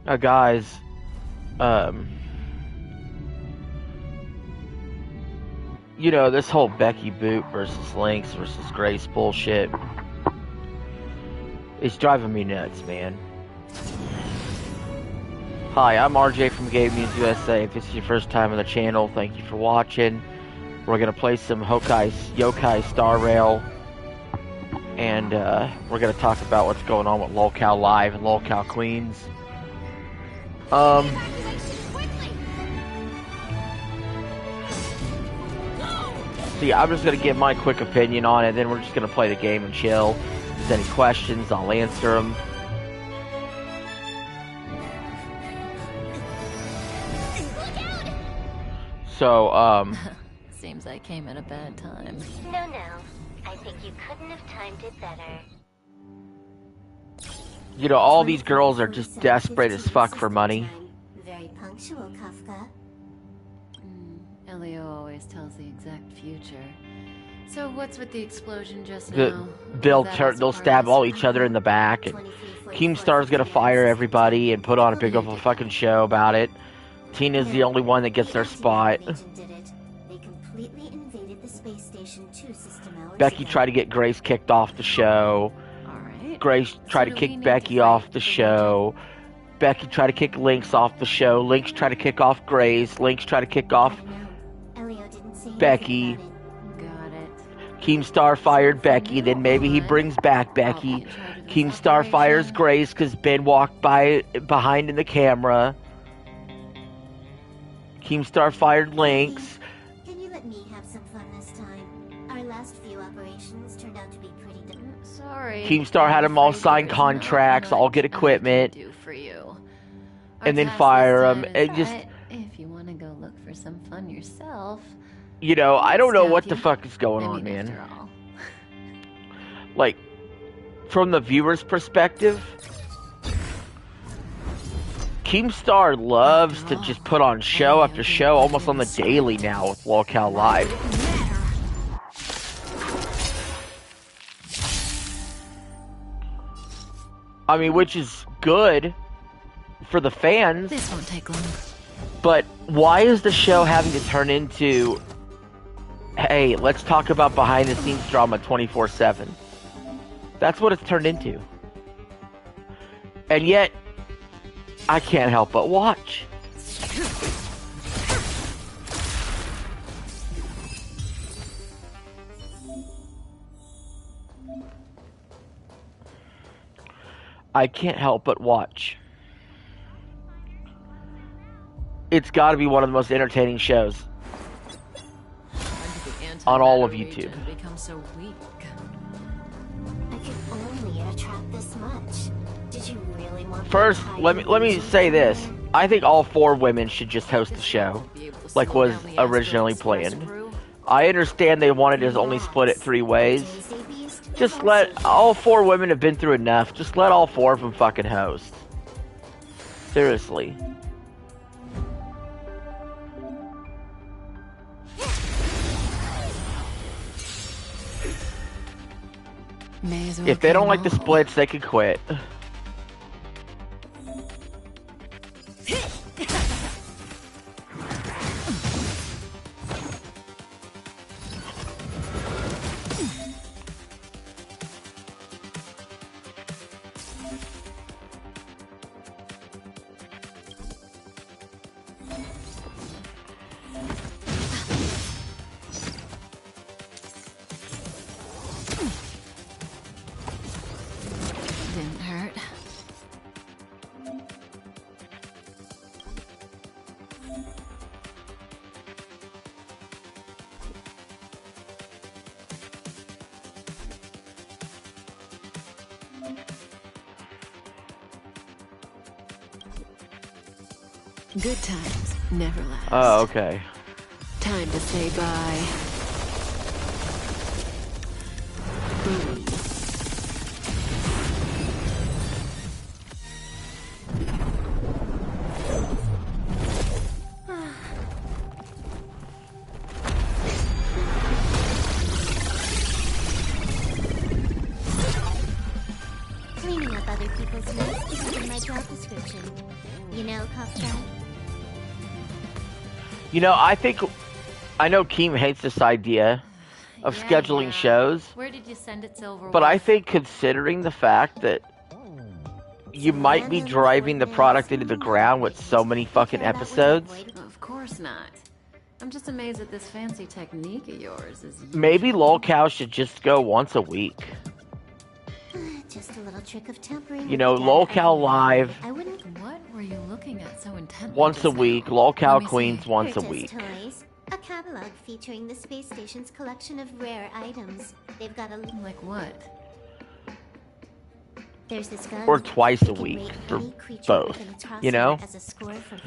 Guys, um, you know, this whole Becky Boot versus Lynx versus Grace bullshit is driving me nuts, man. Hi, I'm RJ from Game News USA. If this is your first time on the channel, thank you for watching. We're gonna play some Yokai Star Rail, and we're gonna talk about what's going on with Lolcow Live and Lolcow Queens. See, I'm just gonna give my quick opinion on it, then we're just gonna play the game and chill. If there's any questions, I'll answer them. So, Seems I came at a bad time. No. I think you couldn't have timed it better. You know, all these girls are just desperate as fuck for money. Very punctual, Kafka. Elio always tells the exact future. So what's with the explosion just now? They'll stab all each other in the back, and Keemstar's gonna fire everybody and put on a big of a fucking show about it. Tina's the only one that gets their spot. Becky tried to get Grace kicked off the show. Grace tried to kick Becky off the show. Becky tried to kick Lynx off the show. Lynx tried to kick off Grace. Lynx tried to kick off Becky. Got it. Keemstar fired Becky, then maybe he brings back Becky. Keemstar fires Grace because Ben walked behind in the camera. Keemstar fired Lynx. Can you let me have some fun this time? Our last few operations turned out to be pretty Sorry. Keemstar had them all sign contracts, all get equipment, Do for you. and then fire them. And just, if you want to go look for some fun yourself, you know, I don't know what the fuck is going on, man. After all. Like, from the viewer's perspective, Keemstar loves to just put on show after show, almost on the daily now with Lolcow Live. I mean, which is good for the fans. This won't take long. But why is the show having to turn into, hey, let's talk about behind the scenes drama 24/7? That's what it's turned into. And yet, I can't help but watch. I can't help but watch. It's got to be one of the most entertaining shows on all of YouTube. Become so weak. I could only attract this much. Did you really want First, let me say this. I think all 4 women should just host the show, like was originally planned. I understand they wanted to only split it 3 ways. Just let all 4 women have been through enough. Just let all 4 of them fucking host. Seriously. If they don't like the splits, they could quit. Didn't hurt. Good times never last. Oh, okay. Time to say bye. Boom. Cleaning up other people's mess isn't in my job description. tough guy? You know, I know Keem hates this idea of scheduling shows, Where did you send it, Silverwolf? but I think considering the fact that you might be driving the product into the ground with so many fucking episodes, Of course not. I'm just amazed at this fancy technique of yours. maybe LOLCOW should just go once a week. Just a little trick of tampering. You know, LOLCOW Live I wouldn't. What were you looking at so intently? once a week, LOLCOW Queens once a Purchase week. Toys, a catalog featuring the space station's collection of rare items. They've got a Like what? There's this gun. Or twice a It can week rate for any creature both, within its you know? crosshair as a score for.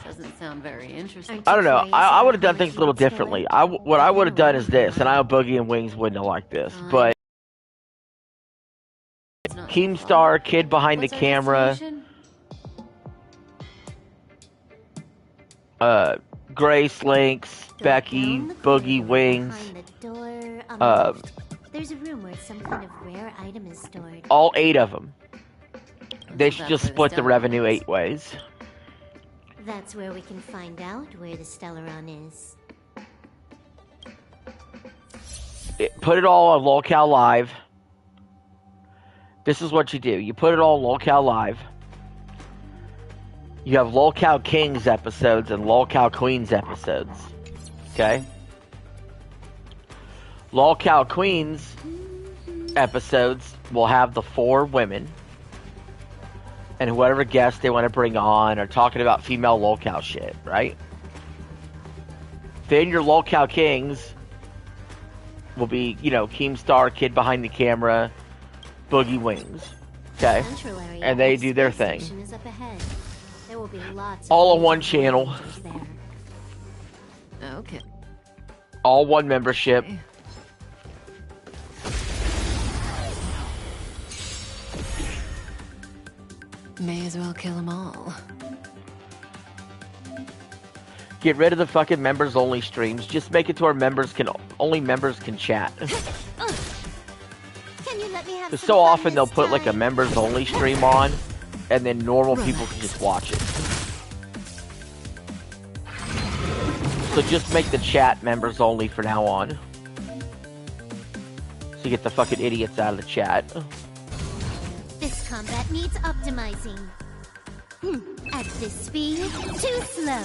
Doesn't sound very interesting. Aren't I you don't know. curious I about would have done how things much a little you'd score? differently. What I would have done is this, and I know Boogie and Wings wouldn't have liked this, but It's not Keemstar, Kid Behind What's the our Camera, destination? Grace, Lynx, Go Becky, down the Boogie, corridor Wings, behind the door on the left. There's a room where some kind of rare item is stored. all 8 of them. They should That's just where the split the Stellar revenue is. 8 ways. That's where we can find out where the Stellaron is. Put it all on LOLCOW Live. This is what you do. You put it all on LOLCOW Live. You have LOLCOW Kings episodes and LOLCOW Queens episodes. Okay? LOLCOW Queens episodes will have the 4 women and whoever guest they want to bring on or talking about female LOLCOW shit, right? Then your LOLCOW Kings will be, you know, Keemstar, Kid Behind the Camera, Boogie, Wings. Okay? Central area And they of do their space thing. station is up ahead. There will be lots of All on things one and channel. adventures there. Okay. All one membership. May as well kill them all. Get rid of the fucking members only streams. Just make it to where only members can chat. Can you let me have Because some so fun often they'll this put like a time? members only stream on, and then normal people can just watch it. So just make the chat members only for now on. So you get the fucking idiots out of the chat. This combat needs optimizing. At this speed, too slow.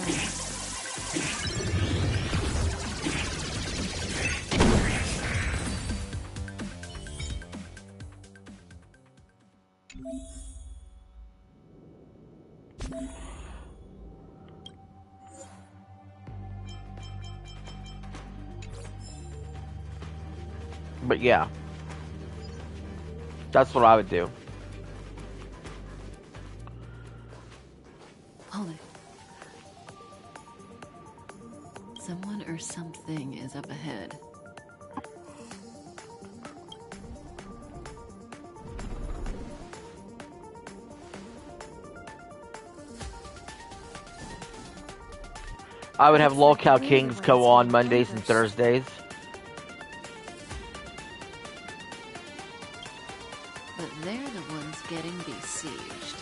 But yeah. That's what I would do. Hold it. Someone or something is up ahead. I would have LOLCOW Kings go on Mondays and Thursdays. But they're the ones getting besieged.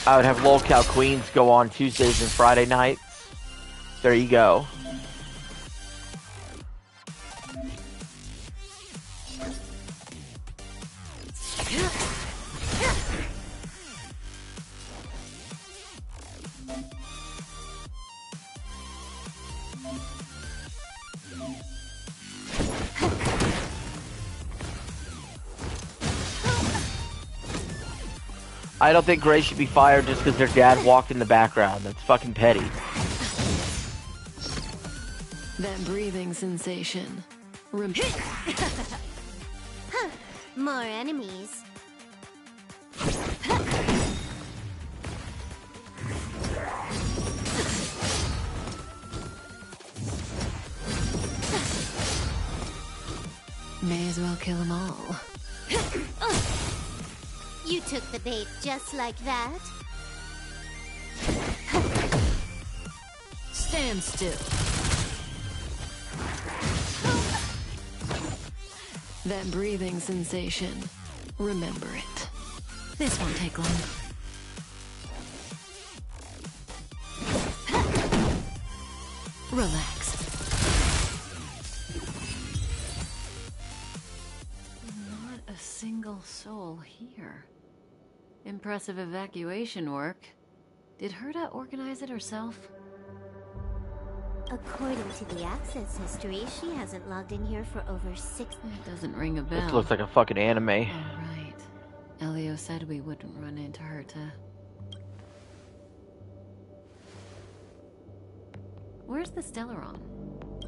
I would have LOLCOW Queens go on Tuesdays and Friday nights. There you go. I don't think Grace should be fired just because their dad walked in the background. That's fucking petty. That breathing sensation. More enemies. May as well kill them all. You took the bait just like that. Stand still. That breathing sensation. Remember it. This won't take long. Relax. Not a single soul here. Impressive evacuation work. Did Herta organize it herself? According to the access history, she hasn't logged in here for over 6... It doesn't ring a bell. This looks like a fucking anime. Oh, right. Elio said we wouldn't run into Herta. Where's the Stellaron?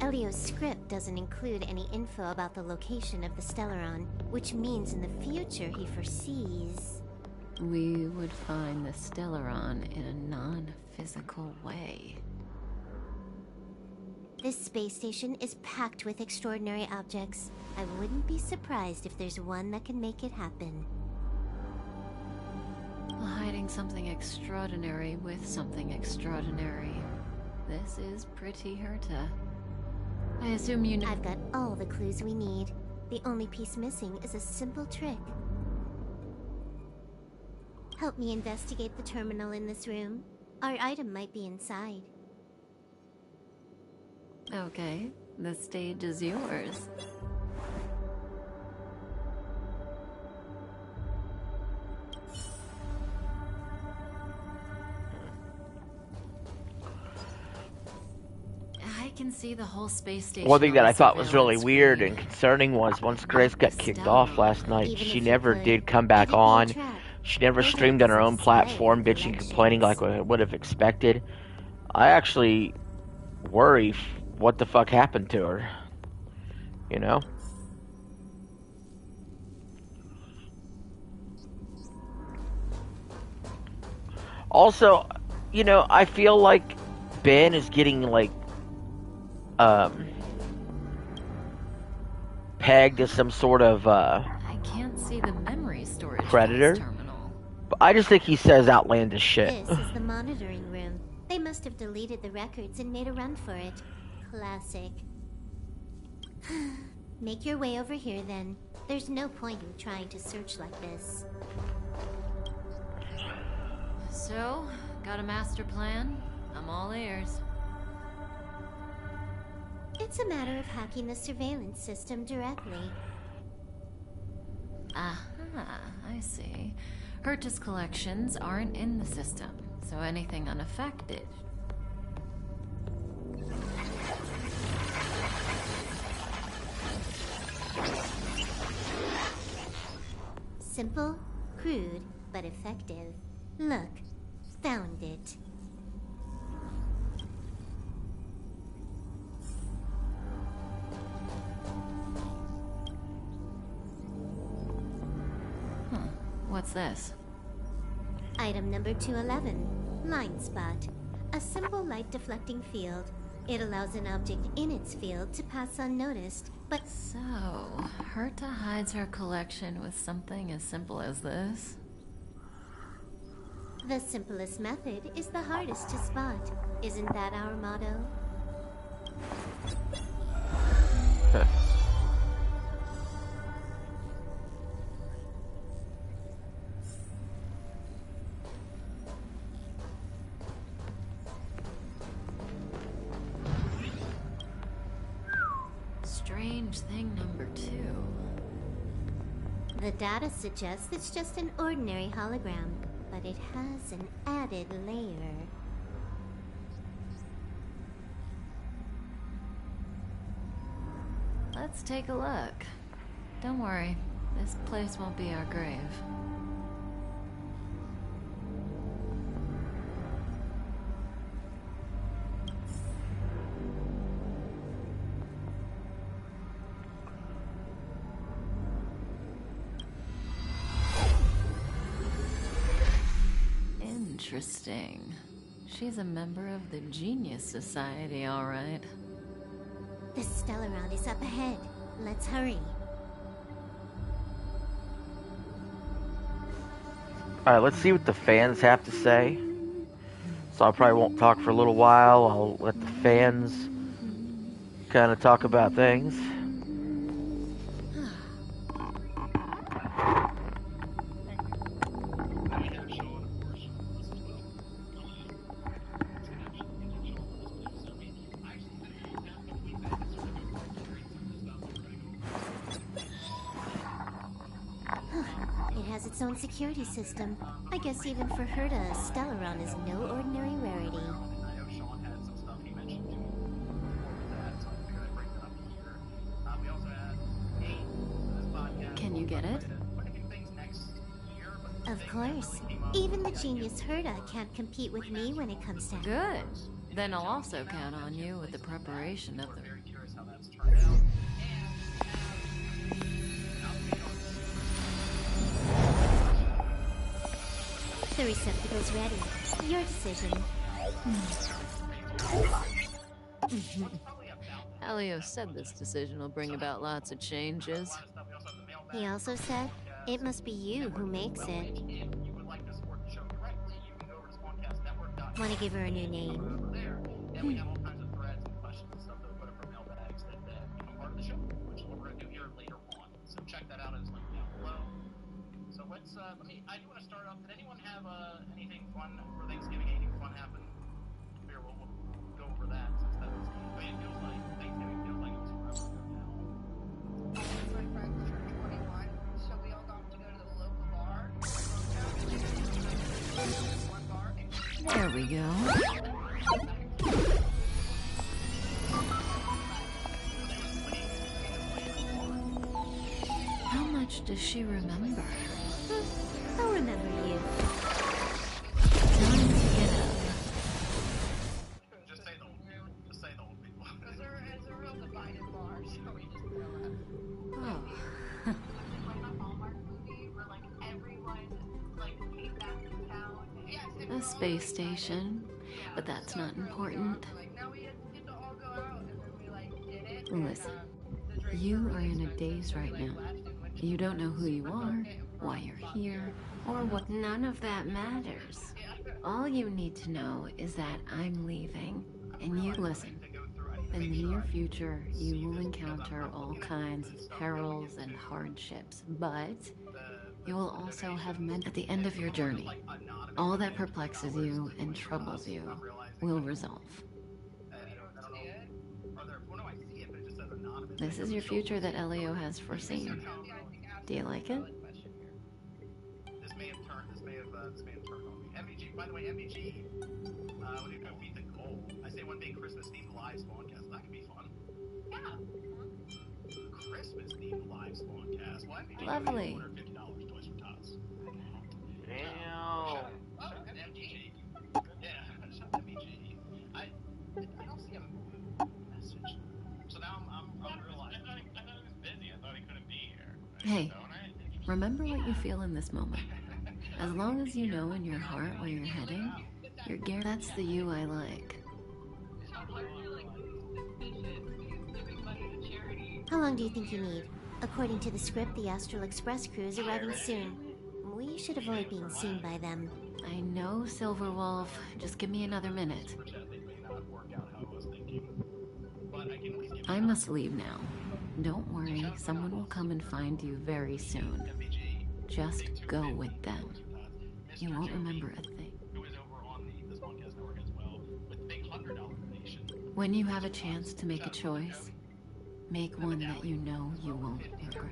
Elio's script doesn't include any info about the location of the Stellaron, which means in the future he foresees... We would find the Stellaron in a non-physical way. This space station is packed with extraordinary objects. I wouldn't be surprised if there's one that can make it happen. Hiding something extraordinary with something extraordinary. This is pretty Herta. I assume you know— I've got all the clues we need. The only piece missing is a simple trick. Help me investigate the terminal in this room. Our item might be inside. Okay, the stage is yours. I can see the whole space station. One thing on that the I thought was really surveillance weird screen. and concerning was once Grace got kicked off last night, Even she if you never could, did come back it'd be a on. trap. She never Those streamed on her own episodes platform, slay bitching, elections. complaining like I would have expected. I actually worry what the fuck happened to her. You know? Also, you know, I feel like Ben is getting, like, pegged as some sort of, I can't see the memory storage predator. terminal. I just think he says outlandish shit. This is the monitoring room. They must have deleted the records and made a run for it. Classic. Make your way over here, then. There's no point in trying to search like this. So, got a master plan? I'm all ears. It's a matter of hacking the surveillance system directly. Aha, I see. Herta's collections aren't in the system, so anything unaffected. Simple, crude, but effective. Look, found it. What's this? Item number 211, line spot. A simple light deflecting field. It allows an object in its field to pass unnoticed, but So, Herta hides her collection with something as simple as this? the simplest method is the hardest to spot. Isn't that our motto? Strange thing number 2. The data suggests it's just an ordinary hologram, but it has an added layer. Let's take a look. Don't worry, this place won't be our grave. Interesting. She's a member of the Genius Society, all right. The Stellaron is up ahead. Let's hurry. Alright, let's see what the fans have to say. So I probably won't talk for a little while. I'll let the fans kind of talk about things. excellent security system. I guess even for Herta, Stellaron is no ordinary rarity. I know Sean had some stuff he mentioned before that, so I figured I'd bring that up here. We also had Kate for this podcast. Can you get it? Quite a few things next year, but Of course. Even the genius Herta can't compete with me when it comes to... Good. Then I'll also count on you with the preparation of the... very curious how that's turned out. The receptacle's ready. Your decision. Elio said this decision will bring about lots of changes. He also said, it must be you who makes it. Want to give her a new name? And we have all kinds of threads and questions and stuff that we put up for mailbags that become part of the show, which is what we're going to do here later on. So check that out as linked down below. So let's, I do want to start off. Did anyone have anything fun for Thanksgiving? Anything fun happen? Here, we'll go over that since that was, it feels like Thanksgiving feels like it was forever ago now. My friends turned 21, so we all got to go to the local bar. One bar. There we go. How much does she remember? I'll remember you. Time to get up. Just say the old people. Just say the old people. It's a real divided bar, so we just throw up. Oh. Like a Hallmark movie where like everyone like came back to town. Yes, A space station, but that's not important. Like now we get to all go out, and then we like did it. Listen, you are in a daze right now. You don't know who you are, why you're here, or what. None of that matters. All you need to know is that I'm leaving, and you listen. In the near future, you will encounter all kinds of perils and hardships, but you will also have men at the end of your journey. All that perplexes you and troubles you will resolve. This is your future that Elio has foreseen. Do you like it? This may have turned on me. MVG, by the way, MVG, when you go feed the goal, I say one big Christmas themed live spawn cast. That could be fun. Yeah. Christmas themed live spawn cast. Well, MVG, Lovely. $250 Toys for Tots. Damn. Oh, and MVG. Yeah, shout out MVG. I don't see a message. So now I'm realizing. I thought he was busy. I thought he couldn't be here. Hey, remember what you feel in this moment. As long as you know in your heart where you're heading, you're guaranteed. That's the you I like. How long do you think you need? According to the script, the Astral Express crew is arriving soon. We should avoid being seen by them. I know, Silverwolf. Just give me another minute. I must leave now. Don't worry, someone will come and find you very soon. Just go with them. You won't remember a thing. When you have a chance to make a choice, make one that you know you won't regret.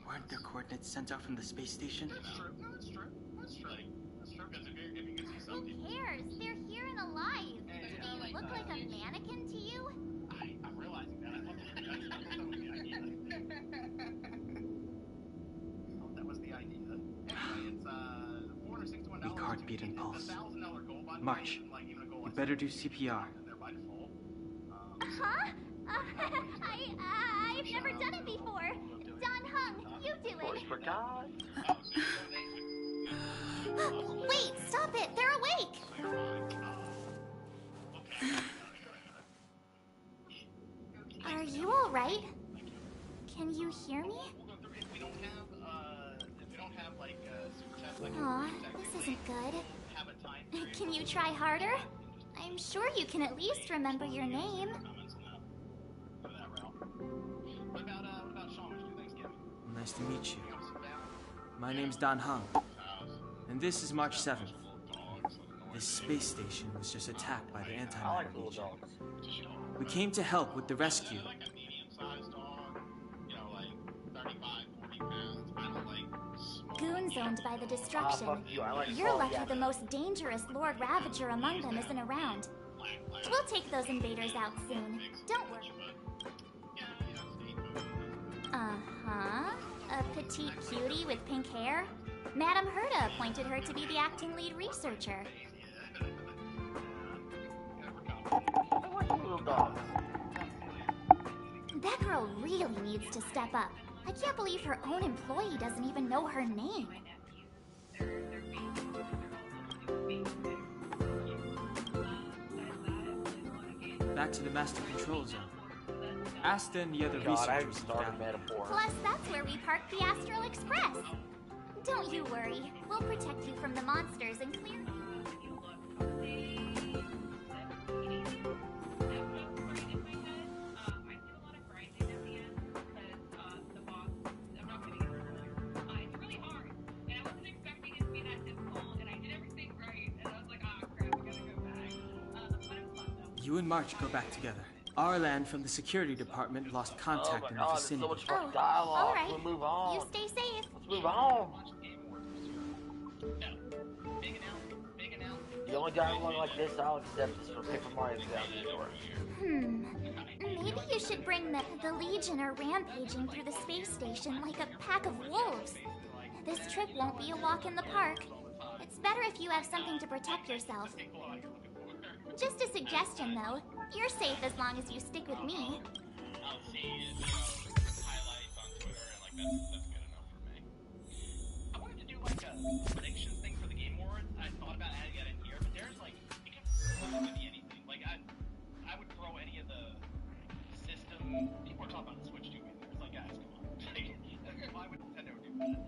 Weren't there coordinates sent out from the space station? That's true. That's true. That's true. That's true. Because if you can see Who some people, cares? They're here and alive. Do they look like a mannequin to you? I'm realizing that. I thought that was the idea. I thought that was the idea. Anyway, it's $461. Weak heartbeat and pulse. $1,000 goal, by the way, March. isn't like even a goal You like better do $70, CPR. and they're by default. Huh? I've never done it before. Don Hung, you do Toys it. for Tots. Wait, stop it. They're awake. Are you all right? Can you hear me? If we don't have like super chats like Aw, this isn't good. have a time period Can you try harder? I'm sure you can at least remember your name. comments on that. Go that route. What about Sean? What did you do Thanksgiving? Nice to meet you. You want to sit down? My name's Don Hung, and this is March 7th. This space station was just attacked by the I like anti-matter little legion. dogs. We came to help with the rescue. Like a medium-sized dog, you know, like 35, 40 pounds. I don't like small. Goons owned by the destruction. Fuck you, I like You're small lucky cats. the most dangerous Lord Ravager among them isn't around. We'll take those invaders out soon. Don't worry. Uh-huh. A petite cutie with pink hair? Madame Herta appointed her to be the acting lead researcher. Little dogs. That girl really needs to step up. I can't believe her own employee doesn't even know her name. Back to the master control zone. Asta and the other God, I researchers have started found metaphor. Plus, that's where we parked the Astral Express. Don't you worry. We'll protect you from the monsters and clear you. You and March go back together. Arlan from the security department lost contact in the there's so vicinity. much fucking dialogue. all right. We'll move on. You stay safe. Let's move on. Big announcement. The only dialogue like this I'll accept is for Paper Mario down the door. Maybe you should bring the Legion are rampaging through the space station like a pack of wolves. This trip won't be a walk in the park. It's better if you have something to protect yourself. Just a suggestion, though. You're safe as long as you stick with me. I'll see highlights on Twitter, and that's good enough for me. I wanted to do like a predictions thing for the Game Awards. I thought about adding that in here, but there's like it can really be anything. Like I would throw any of the system. People are talking about the Switch too. It's like, guys, come on. Why would Nintendo do that?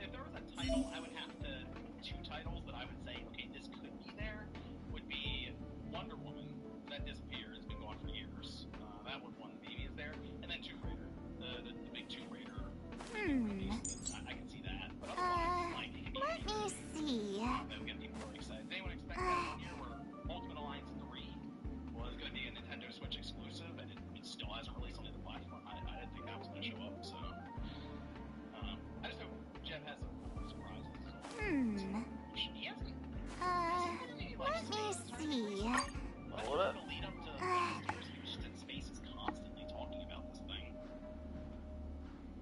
If there was a title, I would have to two titles that I would say, okay, this could be there. Would be Wonder Woman. That disappeared. It's been gone for years. That would one maybe is there, and then Tomb Raider, the big Tomb Raider. I can see that. But otherwise, like, it could be Let me see. that would get people really excited. Does anyone expect that one year where Ultimate Alliance 3 was going to be a Nintendo Switch exclusive, and it still hasn't released on the other platform? I didn't think that was going to show up. So I just hope Jeff has some surprises. He hasn't. Let me see. Hold up. Lead up to Houston Space is constantly talking about this thing.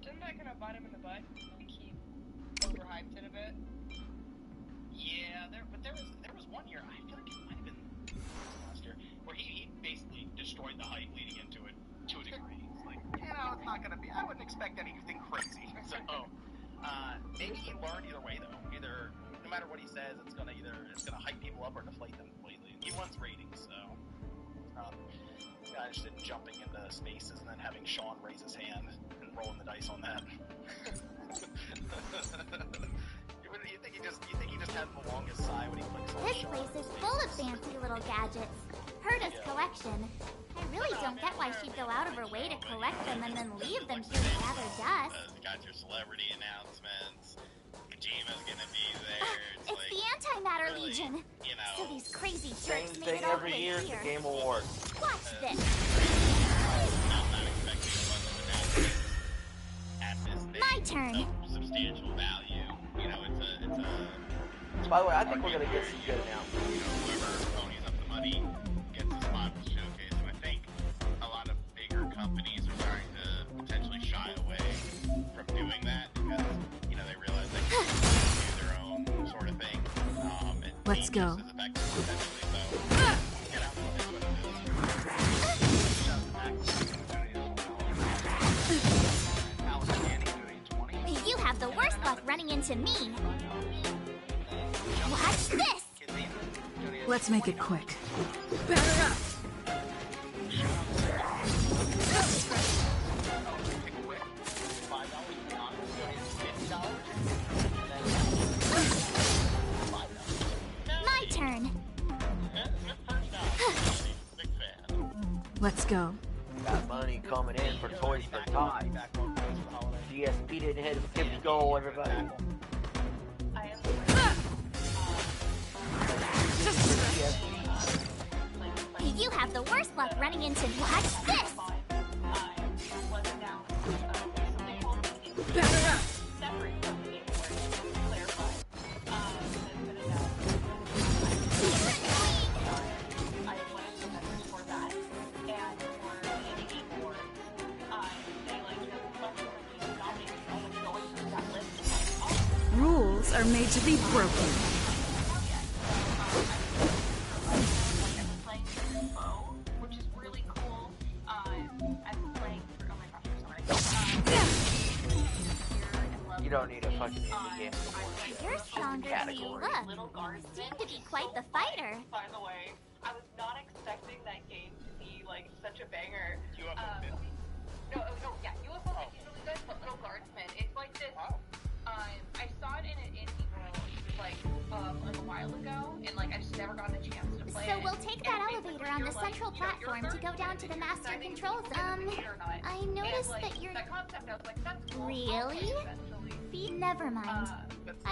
Didn't that kind of bite him in the butt? I think he overhyped it a bit. Yeah, there was one year, I feel like it might have been last year, where he basically destroyed the hype leading into it to a degree. It's like, it's not gonna be. I wouldn't expect anything crazy. So maybe he learned either way though. Either no matter what he says, it's gonna hype people up or deflate them completely. He wants ratings, so not interested in jumping into spaces and then having Sean raise his hand and rolling the dice on that. You think he just has the longest sigh when he clicks on This Sean? place is full of fancy little gadgets. Herta's collection. I really don't get why she'd go out of her way to collect them and then leave them here to gather dust. You got your celebrity announcements. Kojima's gonna be there. It's like, the Antimatter really, Legion. you know, So these crazy Same jerks made thing it all the every way year at here. the Game Awards. Watch this. I'm not expecting a bunch of announcements at this thing. My turn. Of substantial value. You know, it's a. By the way, I think we're gonna get some good announcements. You know, whoever ponies up the money gets a spot to showcase. And I think a lot of bigger companies are starting to potentially shy away from doing that because, you know, they realize they can do their own sort of thing. Let's go. Just as effective potentially. So, get out and see what it is. You have the worst luck running into me. Watch this. Let's make it quick. Batter up! My turn. Let's go. Got money coming in for Toys for Tots. DSP didn't hit a 50 goal, everybody. You You have the worst luck running into watch this! Rules are made to be broken. Which is really cool. I'm playing through. Oh my gosh, sorry. You don't need a fucking indie game. You're stronger than you look. You seem to be quite the fighter. By the way, I was not expecting that game to be like such a banger. No, yeah, UFO is really good, but Little Guardsman, it's like this. I saw it in an indie world like a while ago, and like I just never got a chance to play it. So we'll take that elevator on the central platform to go down to the master control zone. I noticed that you're... That concept, I was like, that's cool. Really? Never mind.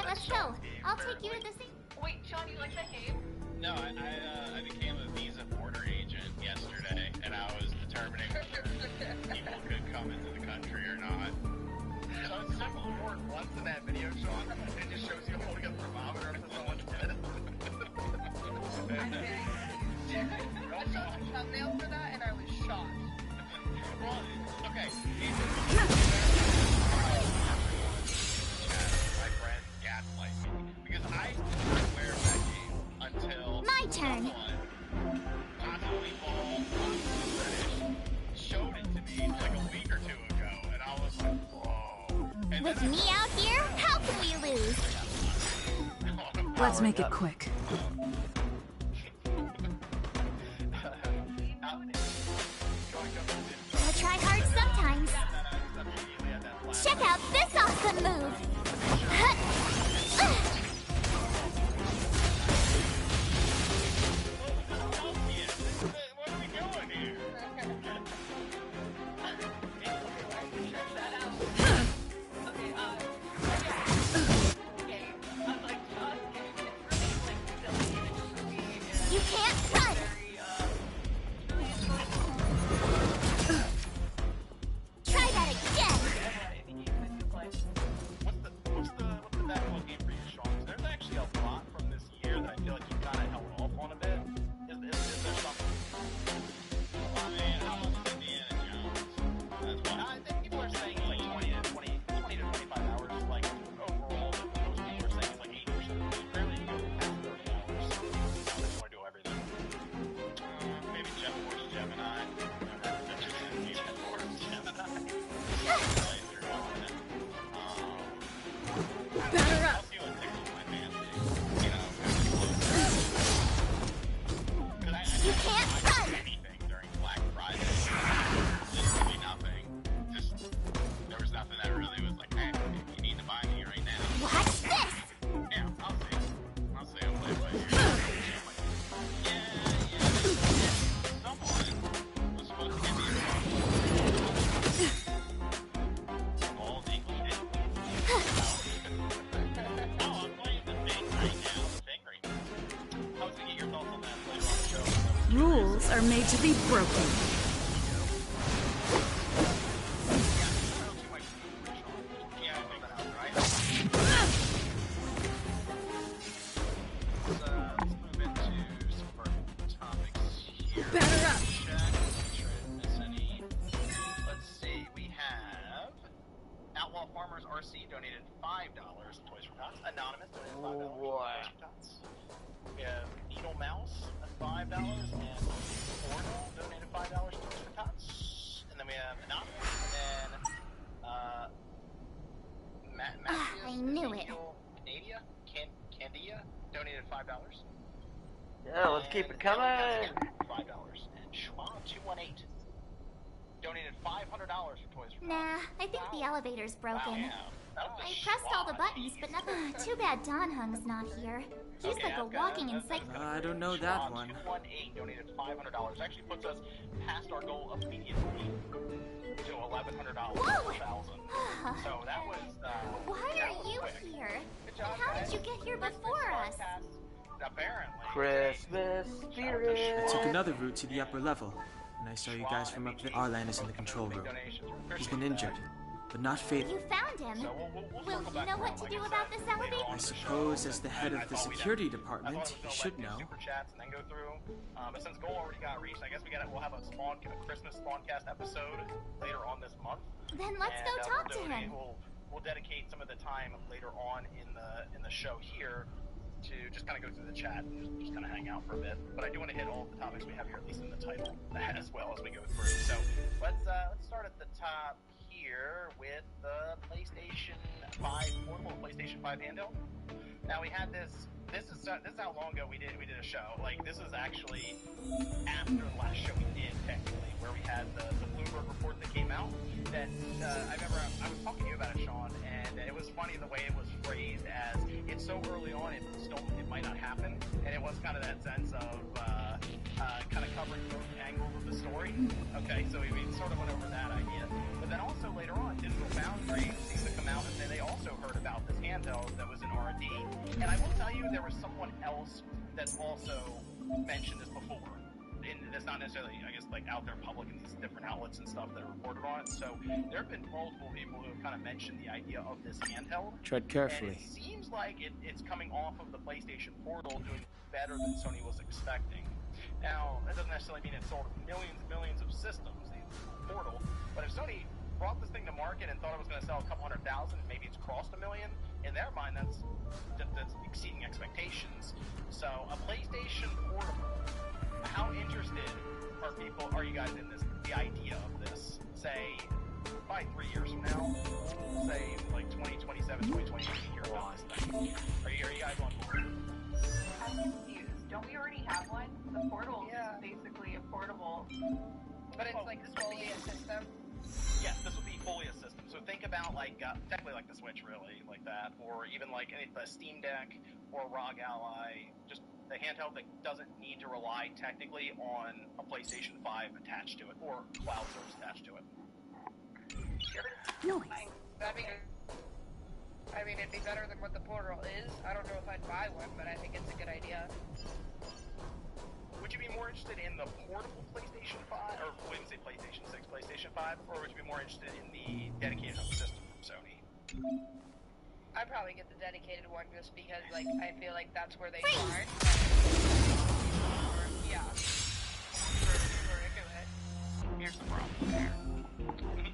Let's go. I'll take you to the scene. Wait, Sean, you like that game? No, I became a visa border agent yesterday, and I was determining whether people could come into the country or not. So it's simple word once in that video, Sean. It just shows you holding a thermometer up to someone's head. I saw a thumbnail for that, and I was shocked. Well, okay. My friends gaslight me because I wasn't aware of that game until My turn. someone, possibly Paul, possibly British, showed it to me like a week or two ago, and I was like, whoa. And With then me out here, how can we lose? Let's make it quick. Gotta try hard sometimes. Check out this awesome move. What are we doing here? You can't run. Try that again. What's the basketball game for you, Sean? There's actually a lot from this year that I feel like you kind of held off on a bit. Is there something? I mean, how much is Indiana Jones? That's what I think people are saying like 20 to 25 hours. Like overall, most people are saying it's like 80%. Barely go past 30 hours. I just want to do everything. Maybe Jet Force Gemini. Jet Force Gemini. Play through all of it. Batter up. I'll see what tickles my fancy. You know, kind of closer. 'Cause You I can't didn't buy run. anything during Black Friday. Literally nothing. Just, there was nothing that really was like, hey, you need to buy me right now. Watch this. Yeah, I'll see. I'll play by ear. Yeah. Someone was supposed to give me a all English did. Oh, I'm playing the thing right now. The thing right now. I was gonna get your thoughts on that later on the show. Rules are made to be broken. Yeah, I think that out, right? Let's move into some of our topics here. Batter up. Check, make sure I didn't miss any. Let's see, we have Outlaw Farmers RC donated $5 to Toys for Tots. Anonymous donated $5 to Toys for Tots. We have Needle Mouse at $5, and Portal donated $5 to Toys for Tots. And then we have Anonymous, and then I knew it. Candia donated $5. Yeah, let's keep it coming. $5. And Schwab218 donated $500 for Toys for Tots. Nah, I think the elevator's broken. Wow, that was a I pressed all the Schwab. buttons, but nothing. Too bad Don Hung's not here. He's Okay, like a I've got walking it. encyclopedia. I don't know that one. Schwab218 donated $500. Actually puts us past our goal immediately to $1,100 Whoa! per thousand. So that was. Why that are was you quick. here? Good job, And how guys. did you get here before us? apparently. Christmas spirit. I took another route to the upper level, and I saw you guys from up there. Arlan is in the control room. He's been injured, but not fatally. You found him. Will he know what to do about this elevator? I suppose as the head of the security department, he should know. Super chats and then go through. But since goal already got reached, I guess we'll have a Christmas Spawncast episode later on this month. Then let's go talk to him. We'll dedicate some of the time later on in the show here to just kind of go through the chat and just kind of hang out for a bit. But I do want to hit all of the topics we have here, at least in the title, as well as we go through. So let's start at the top here with the PlayStation 5 portable, PlayStation 5 handheld. Now we had this. This is how long ago we did a show. Like, this is actually after the last show we did, technically, where we had the Bloomberg report that came out. That I remember I was talking to you about it, Sean, and it was funny the way it was phrased as it's so early on it might not happen, and it was kind of that sense of kind of covering both angles of the story. Okay, so we sort of went over that idea, but then also later on, Digital Foundry seems to come out and say they also heard about this handheld that was in R&D, and I will tell you there was someone else that's also mentioned this before. And it's not necessarily, I guess, like out there public in these different outlets and stuff that are reported on it. So there have been multiple people who have kind of mentioned the idea of this handheld. Tread carefully. And it seems like it's coming off of the PlayStation Portal doing better than Sony was expecting. Now, that doesn't necessarily mean it sold millions and millions of systems, the Portal, but if Sony brought this thing to market and thought it was going to sell a couple 100,000, maybe it's crossed 1 million, in their mind that's exceeding expectations. So a PlayStation Portable, how interested are you guys in the idea of this? Say, by 3 years from now, say like 2027, 2028, hear about this thing. Are you guys on board? I'm confused. Don't we already have one? The Portal is basically a portable, but it's like fully a system. Yes, this would be fully a system. So think about like technically like the Switch, really, like that, or even like the Steam Deck or ROG Ally, just a handheld that doesn't need to rely technically on a PlayStation 5 attached to it or cloud service attached to it. Noise. I mean, it'd be better than what the Portal is. I don't know if I'd buy one, but I think it's a good idea. Would you be more interested in the portable PlayStation 5, or wouldn't say PlayStation 6, PlayStation 5, or would you be more interested in the dedicated home system from Sony? I'd probably get the dedicated one just because, like, I feel like that's where they start. Yeah. Here's the problem there.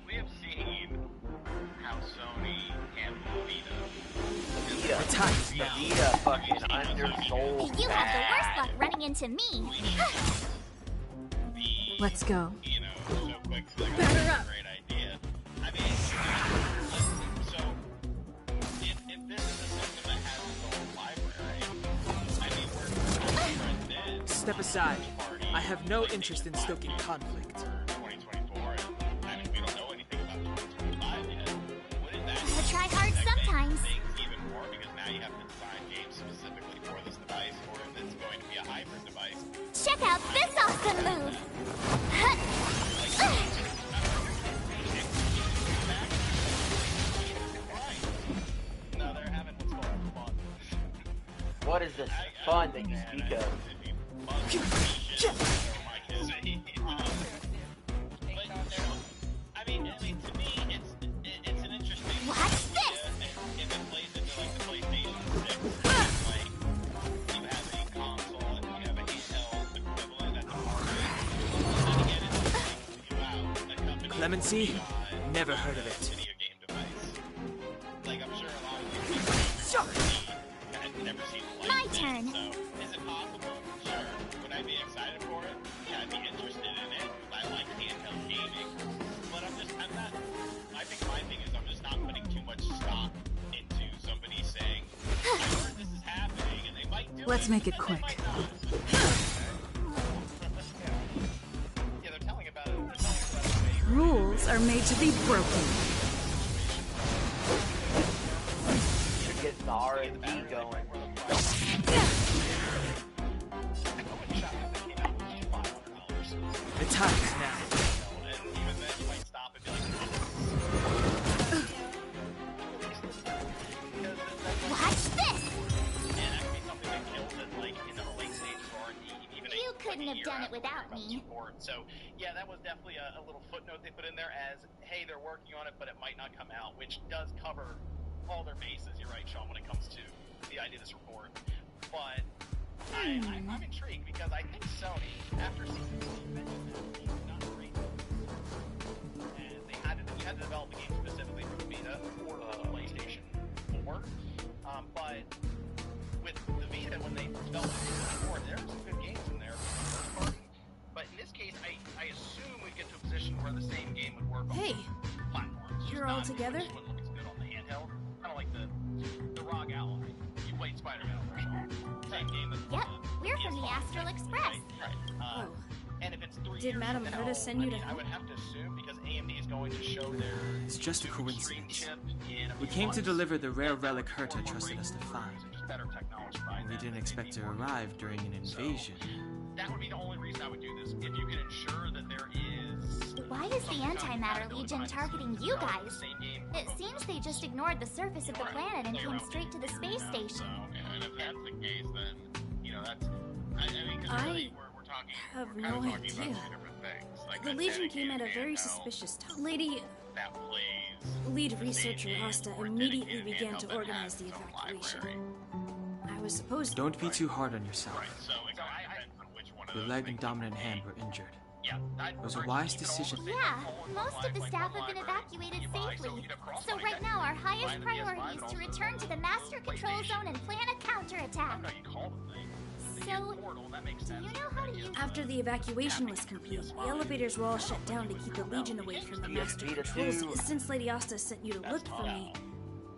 We have seen how Sony handled Vita. Vita fucking undersold. You have the worst luck running into me. Let's go. So quick, Batter up. great idea. I mean, so if this is a system that has its own library, I mean, we're dead. Step aside. I have no interest in stoking conflict. 2024, and we don't know anything about 2025 yet. Wouldn't that Gotta try hard sometimes. things even more, because now you have to design games specifically for this device, or if it's going to be a hybrid device. Check out this awesome move. No, they're having what's called fun. What is this fun that you speak of? I mean, to me, it's an interesting. Watch this. If it plays into like the PlayStation 6, like you have a console and you have a handheld equivalent at the hardware. Then again, it's like, wow, a company. Clemency? Never heard of it. Video game device. Like I'm sure a lot of people had never seen a My light turn. So is it possible? Sure. Would I be excited for it? Yeah, I'd be interested in it. I like handheld gaming. But I'm not, I think my thing is I'm just not putting too much stock into somebody saying, I heard this is happening and they might do it. Let's make it and they quick. might not. Yeah, they're telling about it. They're telling about it. Rules are made to be broken. Should get the R&D going. The time is now. Watch this. done it without me. So, yeah, that was definitely a little footnote they put in there as, hey, they're working on it, but it might not come out, which does cover all their bases. You're right, Sean, when it comes to the idea of this report. But I'm intrigued because I think Sony, after seeing it's not great, and they had to develop the game specifically for the Vita or PlayStation 4. But with the Vita, when they developed it for it, there were some good games in there for the first party. But in this case, I assume we get to a position where the same game would work on platforms. You're all together? It wouldn't look as good on the handheld. Kind of like the ROG Ally. You played Spider-Man on there. Same game that Yep, we're from the Astral Express. Right. And if it's 3 Did years Madame from Herta now, send you to I would have to assume because AMD is going to show their It's just a coincidence. chip in a We few came to months. deliver the rare relic Herta trusted us to find. Just better technology, right? We didn't expect to arrive during an invasion. That would be the only reason I would do this. If you can ensure that there is... Why is the Antimatter Legion targeting you guys? It seems they just ignored the surface of the planet and came straight to the space station. And if that's the case, then, you know, that's... I mean, because really, we're talking... have we're kind no of talking idea. about two different things. Like The Legion came at a very suspicious time. Lady, that plays... lead researcher Asta immediately began to organize the evacuation. I was supposed to... Don't be too hard on yourself. So it depends on which one of Your those leg things and dominant hand were injured. Yeah, It was a wise decision. Yeah, most of the staff have been evacuated safely. So right now our highest priority is to return to the Master Control Zone and plan a counterattack. So, do you know how to use... After the evacuation was complete, the elevators were all shut down to keep the Legion away from the Master Controls. Since Lady Asta sent you to look for me,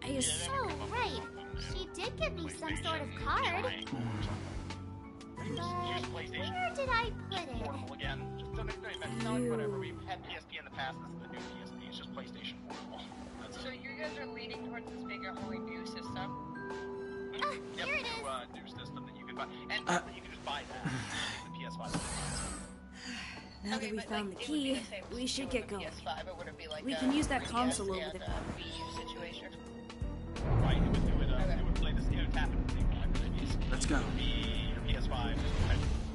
I assume... Oh, right. She did give me some sort of card. But where did I put it? Again, just don't whatever. We've had PSP in the past. This is the new PSP. It's just PlayStation Portable. So you guys are leading towards this bigger holy new system? Here it is. New system that you can buy, and you can just buy that. The PS5. Now that we found the key, we should get going. PS5, or would it be like We can use that console over there. Wii U situation? Right, it would play this. It would tap into the same time. Let's go. Your PS5,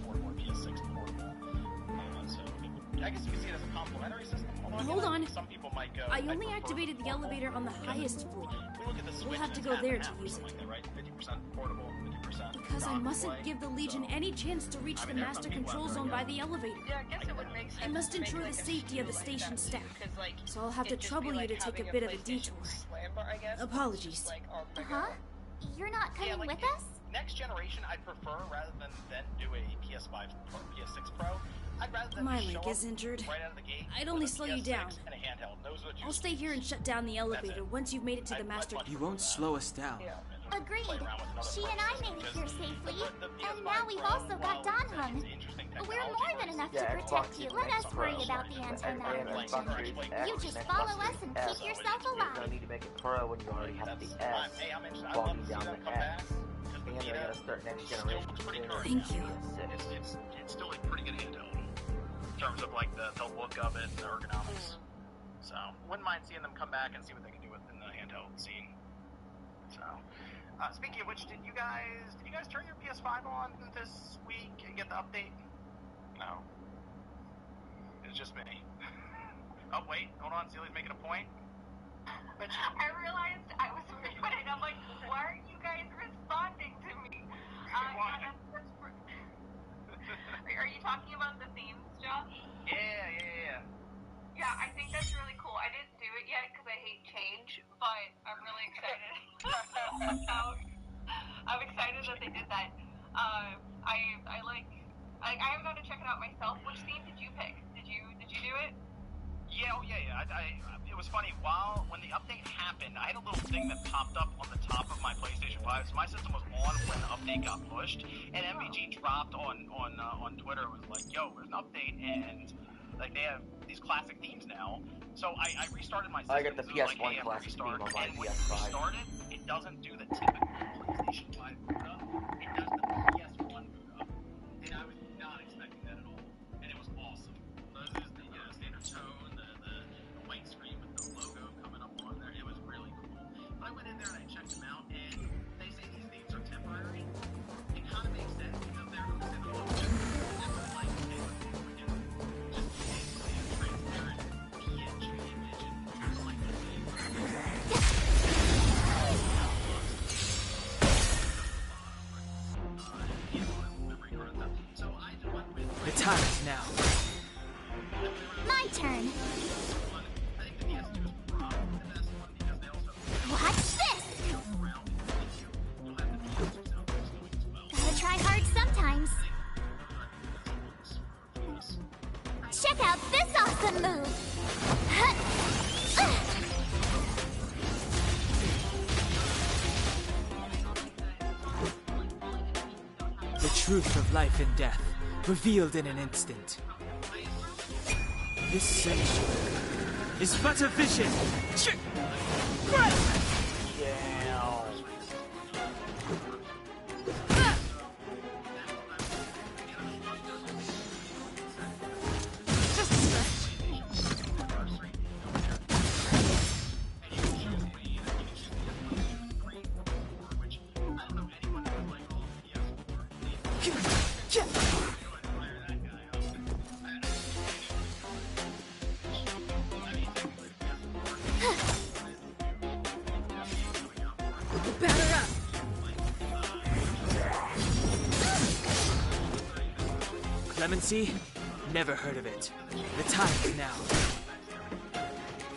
portable, PS6 portable. So I guess you can see it as a complementary system. Hold on. Some people might go. I only activated the elevator on the highest floor. We'll have to go there to use it. Right, 50% portable, 50%. Because I mustn't give the Legion any chance to reach the Master Control Zone by the elevator. Yeah, I guess it would make sense. I must to make, ensure like, the a safety of the system station like staff. that, 'cause, like, So I'll have to it'd just trouble be you to like take a having bit of a PlayStation detour. Slam bar, I guess, Apologies. just, like, on the Huh? go. You're not coming with us? Next generation, I'd prefer rather than do a PS5 or PS6 Pro. I'd rather than My show leg up is injured. right out of the gate. I'd only with a slow you PS6 down. And a handheld. Those are I'll stay here and shut down the elevator once you've made it to the Master. You won't slow us down. Agreed. She and I made it here safely. And now we've also got Donhung. We're more than enough to protect you. Let us worry about the Antimatter Legion. You just follow us and keep yourself You alive. don't need to make it pro when you already have the S. Walking down the X. And they're going to start next generation soon. Thank you. It's still a pretty good handheld in terms of like the look of it and the ergonomics. So wouldn't mind seeing them come back and see what they can do within the handheld scene. So speaking of which, did you guys turn your PS5 on this week and get the update? No. It's just me. Oh wait, hold on, Celia's making a point. I realized I was muted. I'm like, why aren't you guys responding to me? Are you talking about the themes, Josh? Yeah. Yeah, I think that's really cool. I didn't do it yet because I hate change, but I'm really excited. I'm excited that they did that. I haven't got to check it out myself. Which theme did you pick? Did you do it? Yeah. It was funny. When the update happened, I had a little thing that popped up on the top of my PlayStation 5. So my system was on when the update got pushed, and MVG dropped on Twitter. It was like, "Yo, there's an update, and like they have these classic themes now." So I restarted my system. I got the PS1 classic theme on my PS5. When you restart it doesn't do the typical PlayStation 5 boot up. It does the PS1 boot up, and I was not expecting that at all, and it was awesome. So this is the standard tone, the white screen with the logo coming up on there. It was really cool. But I went in there and I checked them out, and they say these themes are temporary. It kind of makes sense because they're like time is now. My turn. Watch this! Gotta try hard sometimes. Check out this awesome move! The truth of life and death, revealed in an instant. This century is but a vision. Clemency? Never heard of it. The time is now.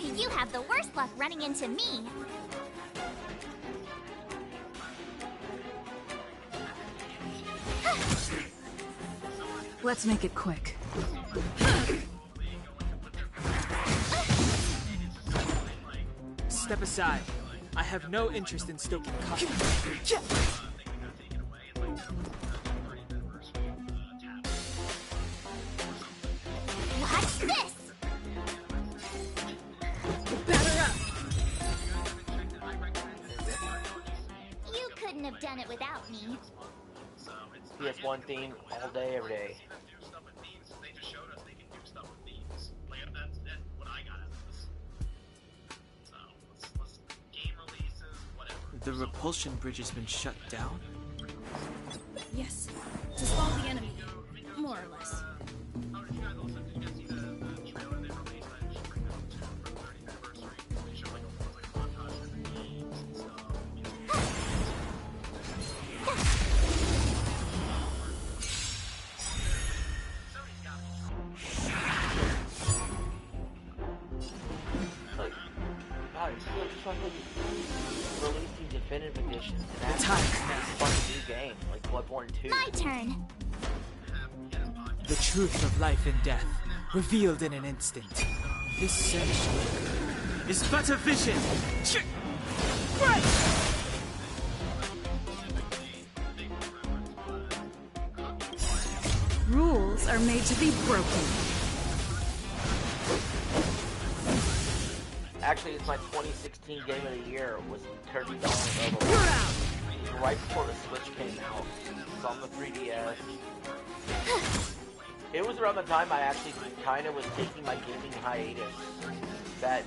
You have the worst luck running into me. Let's make it quick. Step aside. I have no interest in stoking conflict. Watch this! Batter up! You couldn't have done it without me. PS1 theme all day, every day. They just showed us they can do stuff with themes. Like, that's what I got out of this. So, let's game releases, whatever. The repulsion bridge has been shut down? Yes. To stall the enemy. More or less. Oh, did you guys see the trailer they released? I just bring that up too for the 30th anniversary. They showed like a montage of the games and stuff. Like, God, it's just fucking releasing definitive editions and The that's time is a now. fucking new game, like Bloodborne 2. My turn. The truth of life and death, revealed in an instant. This century is but a vision. Rules are made to be broken. Actually, it's my 2016 game of the year. Was Kirby Dawn of right before the Switch came out. It's on the 3DS. It was around the time I actually kind of was taking my gaming hiatus. That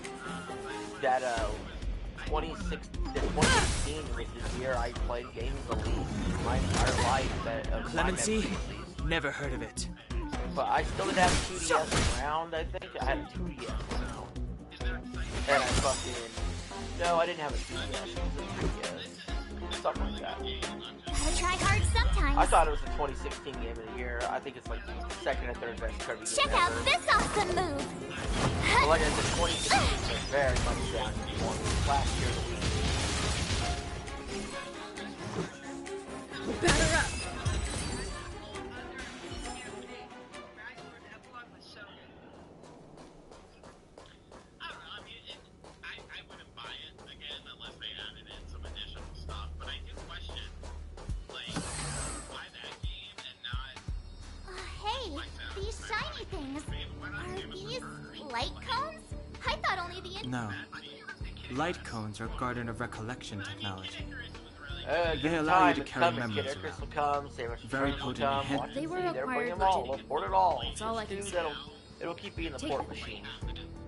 2016 was the year I played games the least my entire life. Clemency? Never heard of it. But I still did have 2DS around, I think. I had a 2DS around. And I fucking... No, I didn't have a 2DS. It was a 3DS. Something like that. Gotta try hard sometimes. I thought it was the 2016 game of the year. I think it's like the second or third best Kirby game Check out ever. this awesome move! But like I said, 2016 was very much down one last year of the week. Batter up! Hey, these shiny things. Are these light cones? I thought only the... No. Light cones are Garden of Recollection technology. They They allow you to carry memories Kid Icarus will around. come, Samus Very Returns will potent come, hint. watch They and were see, they're acquired bringing them all, virginity. they'll port it all. That's all I can Dude, say. it'll keep being the Take port it. machine.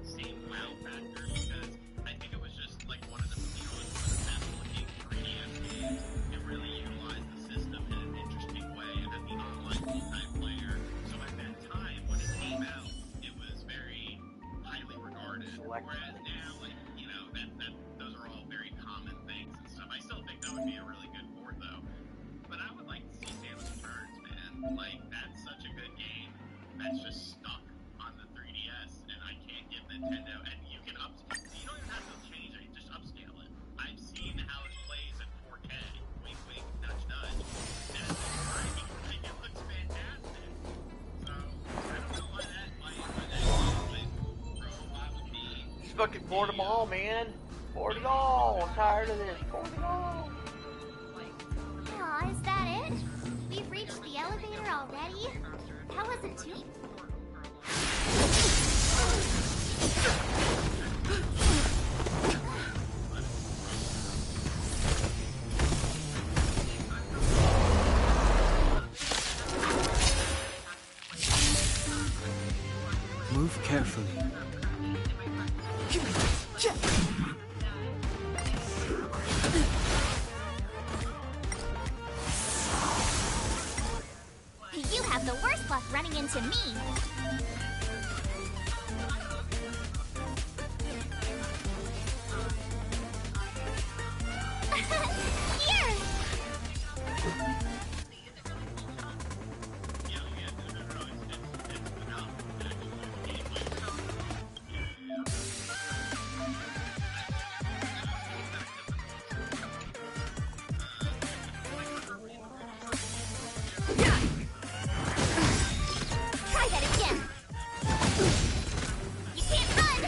Same wow factor because I think it was just like one of the best looking 3DS games. It really utilized the system in an interesting way and had the online multiplayer. So at that time when it came out, it was very highly regarded. Whereas now, like, you know, those are all very common things and stuff. I still think that would be a really good port though. But I would like to see Samus Returns, man. Like, that's such a good game. fucking board them all, man. Board it all. I'm tired of this. Board it all. Aw, is that it? We've reached the elevator already? How was it too? Move carefully. You have the worst luck running into me. Here! Try that again. You can't run.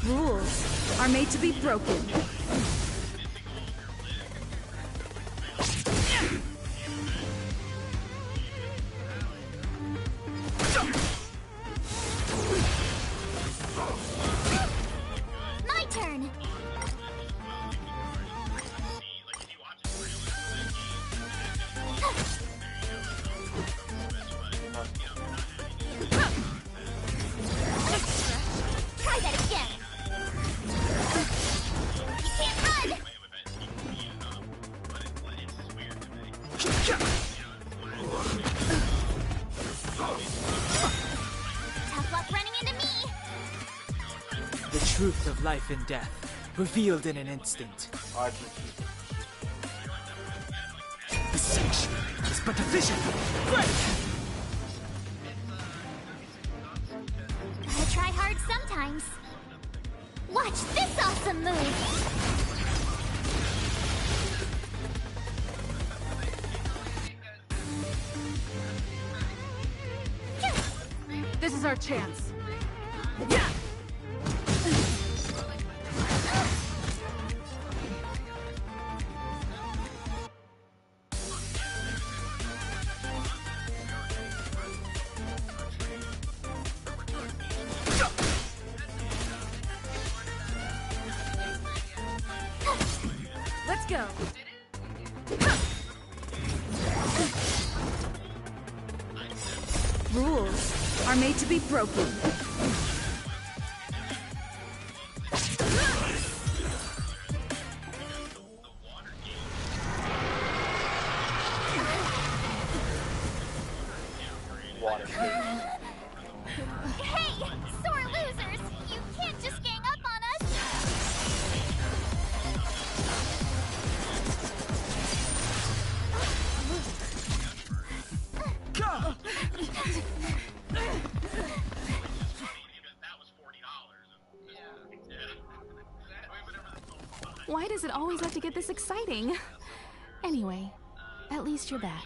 Rules are made to be broken. My turn. Try that again. You can't run. Tough luck running into me. The truth of life and death, revealed in an instant. The sanctuary is but a vision. Gotta try hard sometimes. Watch this awesome move. This is our chance. Let's go. Rules are made to be broken. Hey, sore losers! You can't just gang up on us! Why does it always have to get this exciting? Anyway, at least you're back.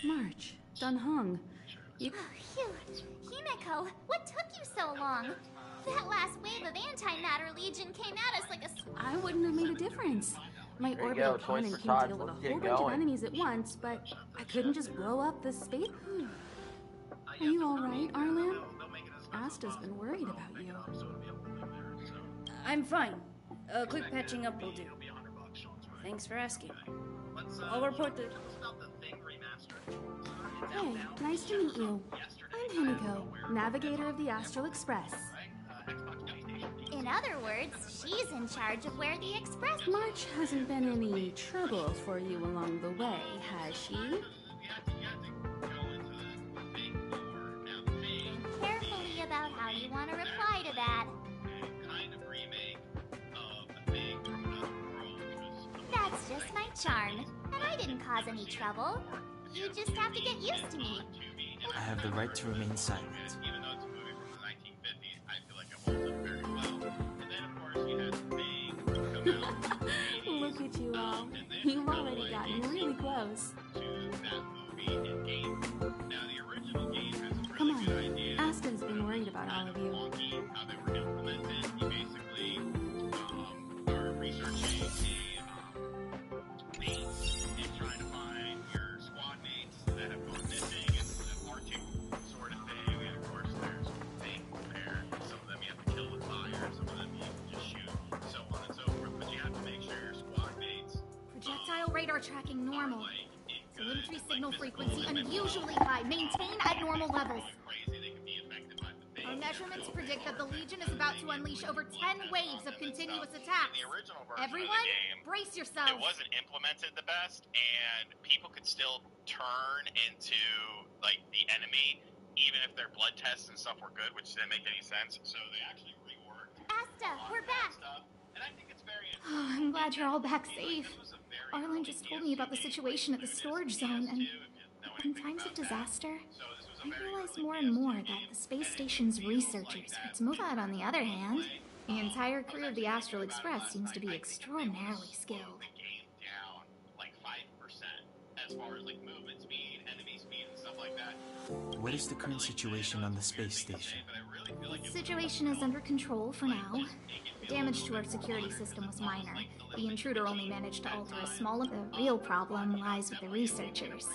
March, Dunhung, you... Phew. Himeko, what took you so long? That last wave of Antimatter Legion came at us like a... I wouldn't have made a difference. My There you orbital go, cannon Toys for can Tots, deal with a let's get whole bunch of going. enemies at once, but I couldn't just blow up the space... Are you alright, Arlan? Asta's been worried about you. I'm fine. A quick patching up will do. Thanks for asking. I'll report the... Hey, nice to meet you. I'm Himiko, navigator of the Astral Express. In other words, she's in charge of where the Express... March hasn't been any trouble for you along the way, has she? Think carefully about how you want to reply to that. That's just my charm, and I didn't cause any trouble. You just have to get used to me. I have the right to remain silent. Look at you all. You've already gotten really close. Come on. Asta's been worried about all of you. Projectile radar tracking normal. Telemetry signal frequency unusually high. Maintain at normal levels. Our measurements predict that the Legion is about to unleash over 10 waves of continuous attacks. Everyone, brace yourselves. It wasn't implemented the best, and people could still turn into, like, the enemy, even if their blood tests and stuff were good, which didn't make any sense, so they actually reworked. Asta, we're back! And I think it's very Oh, I'm glad you're all back safe. Arlen just told me about the situation at the storage zone, and in times of disaster, I realize more and more that the space station's researchers are smooth. But on the other hand, the entire crew of the Astral Express seems to be extraordinarily skilled. Down like 5% as far as like movement speed, enemy speed, and stuff like that. What is the current situation on the space station? The situation is under control for now. The damage to our security system was minor. The intruder only managed to alter a small amount. The real problem lies with the researchers.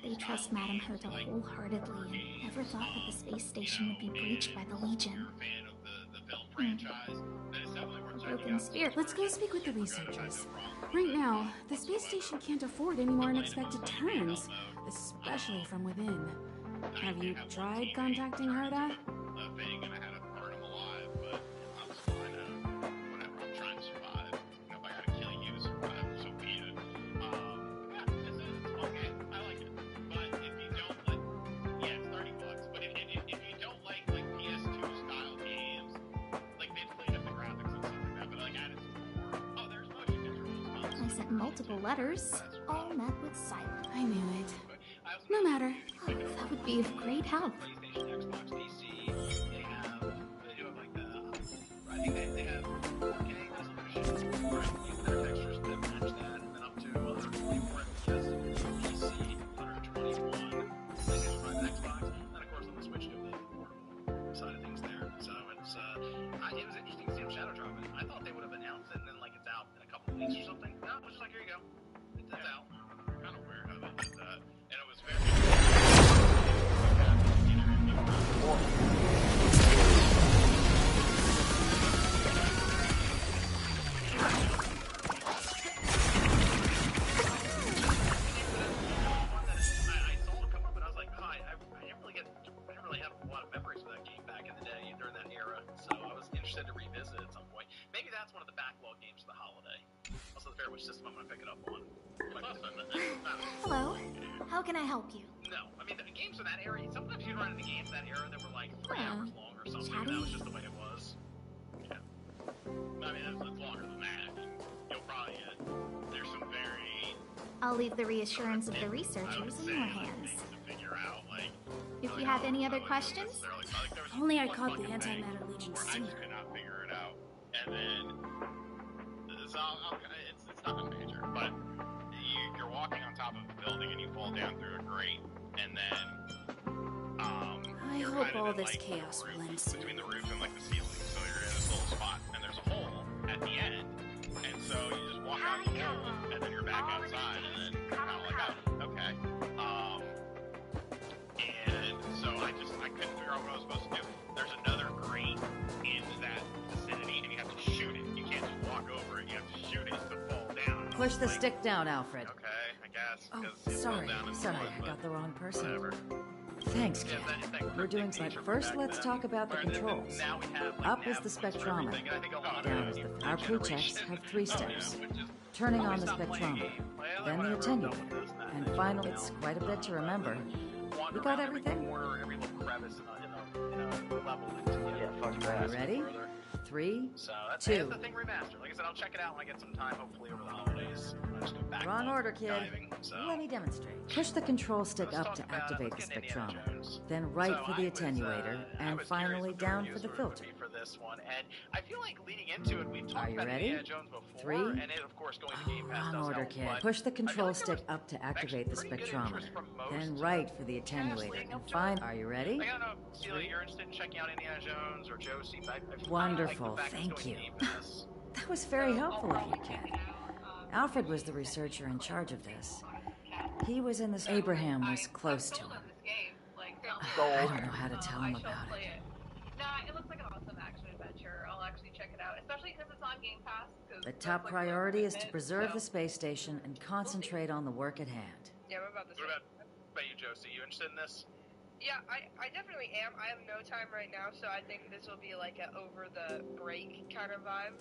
They trust Madame Herta wholeheartedly and never thought that the space station would be breached by the Legion. A broken spirit. Let's go speak with the researchers. Right now, the space station can't afford any more unexpected turns, especially from within. Have you tried contacting Herta? Multiple letters, all met with silence. I knew it. No matter. Oh, that would be of great help. It was interesting to see them shadow drop it. I thought they would have announced it and then like it's out in a couple of weeks or something. No, it was just like, here you go. It's out. Kind of weird how they did that. And it was very... I saw it come up and I was like, oh, I didn't really have a lot of memories of that game back in the day during that era. So I was interested to revisit it at some point. Maybe that's one of the backlog games of the holiday. Also the fair which system I'm going to pick it up on. Hello, how can I help you? No, I mean the games in that era, sometimes you'd run into games in that era that were like 3 hours long or something, and that was just the way it was. Yeah. I mean, it's longer than that. You'll probably get, there's some very... I'll leave the reassurance of the researchers in your hands. If you have any other questions? Only I caught the Antimatter Legion sooner. I just could not figure it out. And then, so it's nothing major, but you're walking on top of a building and you fall down through a grate, and then, I hope all this chaos will end soon. Between the roof and like the ceiling, so you're in this little spot, and there's a hole at the end, and so you just walk out the hole, and then you're back outside, and then you're kind of like, oh, okay. And so I couldn't figure out what I was supposed to do. There's another grate in that vicinity, and you have to shoot it. You can't just walk over it. You have to shoot it to fall down. Push the stick down, Alfred. Okay, I guess. Oh, sorry. I got the wrong person. Whatever. Thanks, kid. We're doing something. First, let's talk about the controls. Up is the spectrometer. Down is the... Our pre-checks have 3 steps. Turning on the spectrometer, then the attenuator, and finally, it's quite a bit to remember. We got everything? Yeah, fuck that. Ready? 3, So that's 2. the thing remastered. Like I said, I'll check it out when I get some time, hopefully over the holidays. I'll just go back Wrong to order, kid. diving, so. Let me demonstrate. Push the control stick up to activate the spectrometer, then right for the attenuator, and finally down for the filter. this one, and I feel like leading into it, we've talked Are you about ready? Indiana Jones before, 3. and it, of course, going to Game Pass Wrong does order, help, kid. but Push the I feel control like there stick was up to activate the pretty good spectrometer. interest from most, Then right for the attenuator. And find. Are you ready? Like, I don't know, Celia, you're interested in checking out Indiana Jones or Josie, but I Wonderful, like the fact thank it's you. going to Game Pass. That was very helpful of you, kid. Alfred was the researcher in charge of this. He was in the... Abraham was close to him. I don't know how to tell him about it. Nah, it looks like an awesome action adventure. I'll actually check it out, especially because it's on Game Pass. The top priority is to preserve the space station and concentrate on the work at hand. Yeah, what about this? What about you, Josie? You interested in this? Yeah, I definitely am. I have no time right now, so I think this will be like an over the break kind of vibe.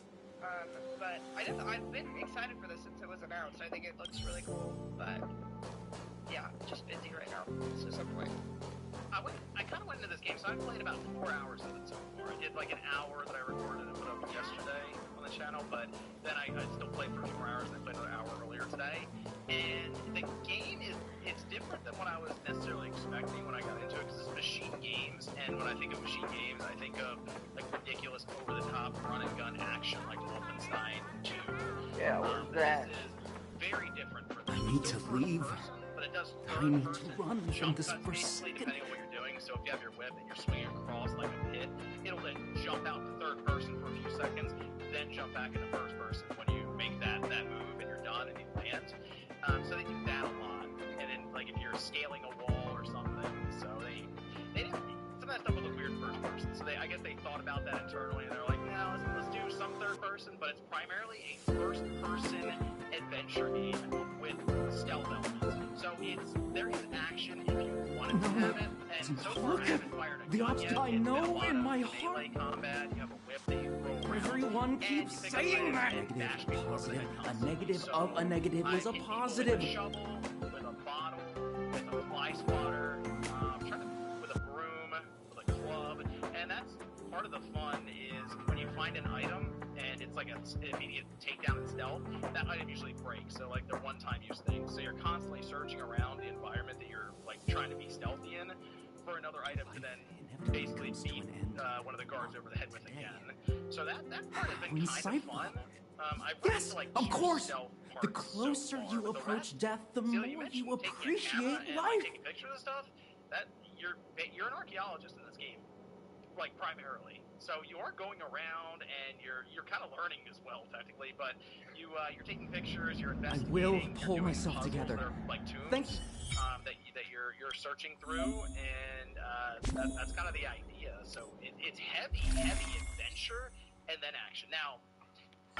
But I've been excited for this since it was announced. I think it looks really cool, but yeah, just busy right now. So some point. I kind of went into this game, so I played about 4 hours of it so far. I did like an hour that I recorded and put up yesterday on the channel, but then I still played for a few more hours, and I played another hour earlier today. And the game it's different than what I was necessarily expecting when I got into it, because it's machine games, and when I think of machine games, I think of like ridiculous, over-the-top run-and-gun action like Wolfenstein 2. Yeah, what's that? This is very different for I need to leave. but it does I need to run from this basically, forsaken... depending on what you're doing. So if you have your whip and you're swinging across like a pit, it'll then jump out to third person for a few seconds, then jump back into first person when you make that move and you're done and you land. So they do that a lot. And then like if you're scaling a wall or something, so they didn't, some of that stuff will look weird first person. So I guess they thought about that internally, and they're like, no, let's do some third person, but it's primarily a first person adventure game with stealth elements. So there is action if you wanted to have it, and so far I haven't fired a gun yet. I know in my heart. Melee combat, you have a whip that you roll around. Everyone keeps saying that. Negative, positive. A negative of a negative is a positive. With a shovel, with a bottle, with a fly swatter, with a broom, with a club, and that's part of the fun is when you find an item and it's like an immediate takedown and stealth, that item usually breaks. So like they're one-time use things. So you're constantly searching around the environment that you're like trying to be stealthy in for another item to then basically beat one of the guards over the head with again. So that part has been kind of fun. Yes, of course. The closer you approach death, the more you appreciate life. Taking pictures of stuff, that you're an archaeologist in this game, like primarily. So you are going around and you're kind of learning as well, technically. But you're taking pictures, you're investigating. I will pull myself together. Like tombs, Thank you. That you're searching through, and that's kind of the idea. So it's heavy adventure and then action. Now,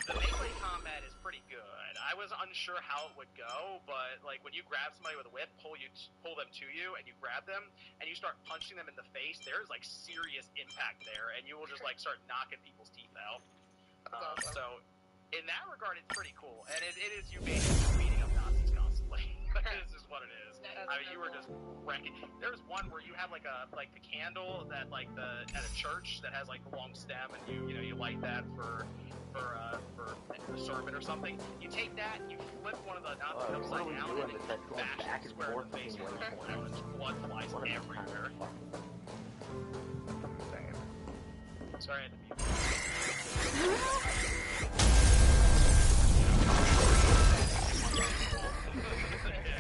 the melee combat is pretty good. I was unsure how it would go, but like when you grab somebody with a whip, pull them to you, and you grab them, and you start punching them in the face, there's like serious impact there, and you will just like start knocking people's teeth out. So in that regard, it's pretty cool, and it is you basically beating up Nazis constantly. This is what it is. I mean, you were just wrecking. There's one where you have like the candle that at a church that has like the long stem, and you light that for a sermon or something. You take that, you flip one of the Nazis upside down, and it bashes square in the face with a tornado, and blood flies everywhere. Sorry, I had to mute.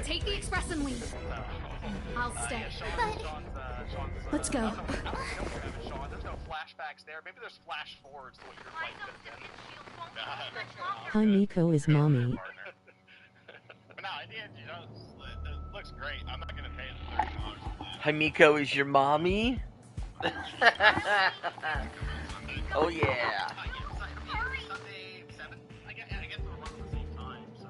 Take the express and leave. I'll stay. Let's go. There's no flashbacks there. Maybe there's flash forwards to what your life could have been. Hi, Miko is mommy. But no, in the end, it looks great. I'm not going to pay the $30. Hi, Miko is your mommy? Oh, yeah. Sunday 7. I guess we're around the same time, so...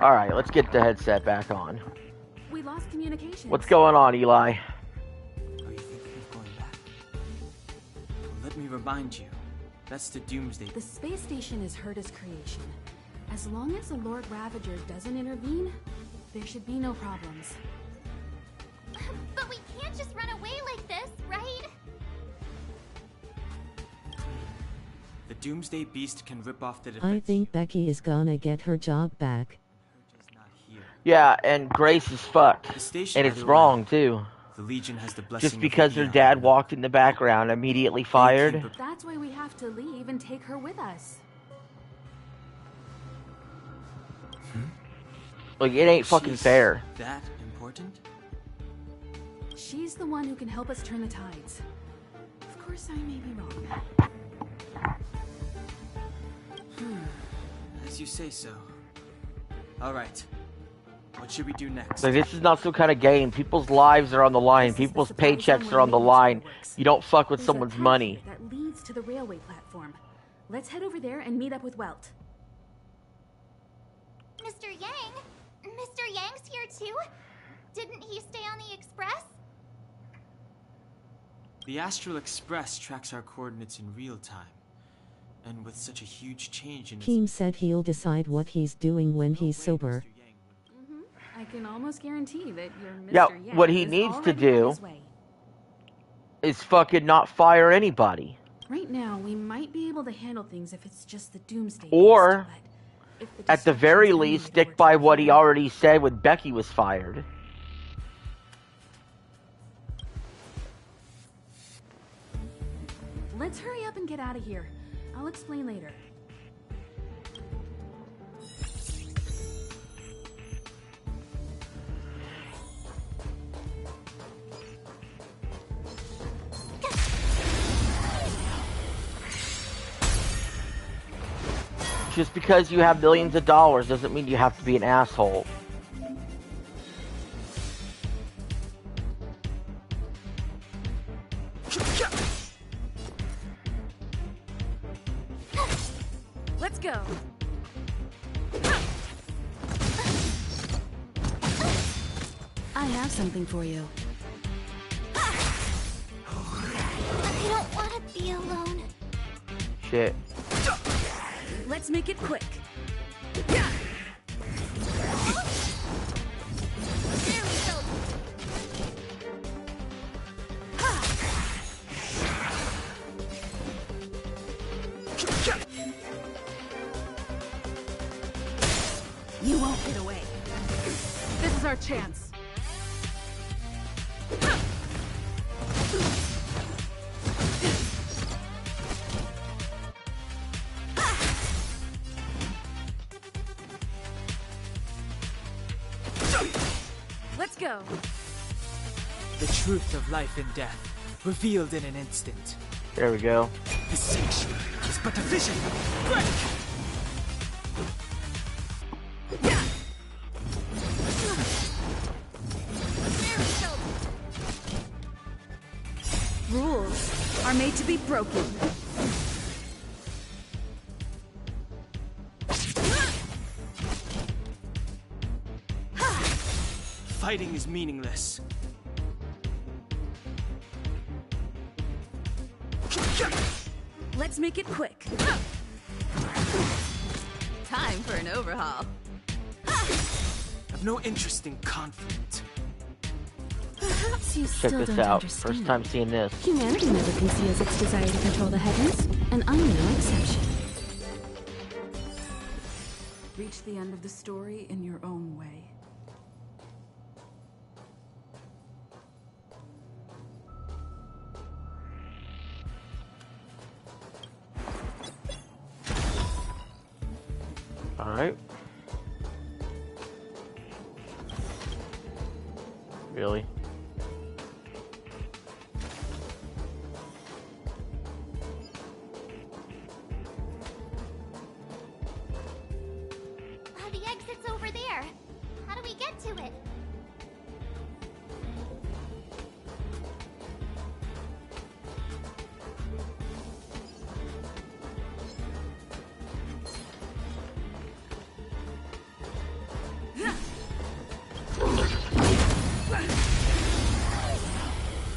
Alright, let's get the headset back on. We lost communication. What's going on, Eli? Are you thinking of going back? Let me remind you, that's the Doomsday. The space station is Herta's creation. As long as the Lord Ravager doesn't intervene, there should be no problems. But we can't just run away like this, right? The Doomsday Beast can rip off the defense. I think Becky is gonna get her job back. Yeah, and Grace is fucked. And it's wrong, too. The Legion has the blessing Just because her dad walked in the background, immediately fired. That's why we have to leave and take her with us. Like, it ain't fucking fair. That important? She's the one who can help us turn the tides. Of course, I may be wrong. As you say so. Alright. What should we do next? Like, this is not some kind of game. People's lives are on the line. People's paychecks are on the line. You don't fuck with someone's money. That leads to the railway platform. Let's head over there and meet up with Welt. Mr. Yang? Mr. Yang's here too? Didn't he stay on the Express? The Astral Express tracks our coordinates in real time. And with such a huge change in Keem said he'll decide what he's doing when he's sober. I can almost guarantee that your Mr. Yeah, Yang what he is needs to already on do his way. is fucking not fire anybody. Right now, we might be able to handle things if it's just the Doomsday Or, Beast, but at the very least, stick by what he already said when Becky was fired. let's hurry up and get out of here. I'll explain later. Just because you have millions of dollars doesn't mean you have to be an asshole. Let's go. I have something for you. I don't want to be alone. Shit. Let's make it quick. You won't get away. This is our chance. Let's go. The truth of life and death, revealed in an instant. There we go. The sanctuary is but a vision. Break! Rules are made to be broken. Fighting is meaningless. Let's make it quick. Time for an overhaul. I've no interest in conflict. Perhaps you Check still this don't out. understand. First time seeing this. Humanity never conceals its desire to control the heavens, and I'm no exception. Reach the end of the story in your own way. Alright. Really? The exit's over there. How do we get to it?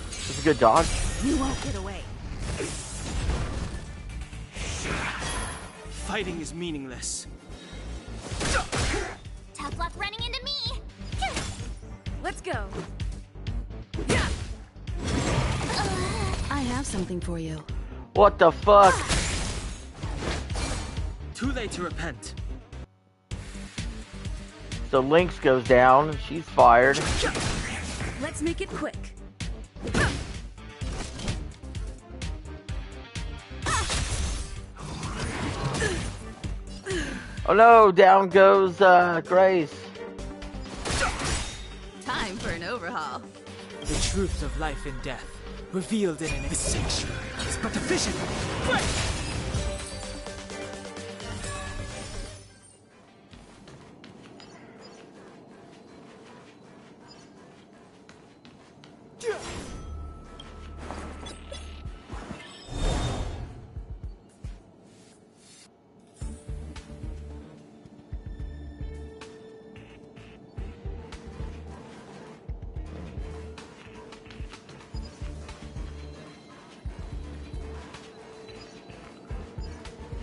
This is a good dog. You won't get away. Fighting is meaningless. Tough luck running into me. Let's go. I have something for you. What the fuck? Too late to repent. So Lynx goes down. She's fired. Let's make it quick. Oh no, down goes Grace. Time for an overhaul. The truth of life and death, revealed in an sanctuary, is but a vision. Break!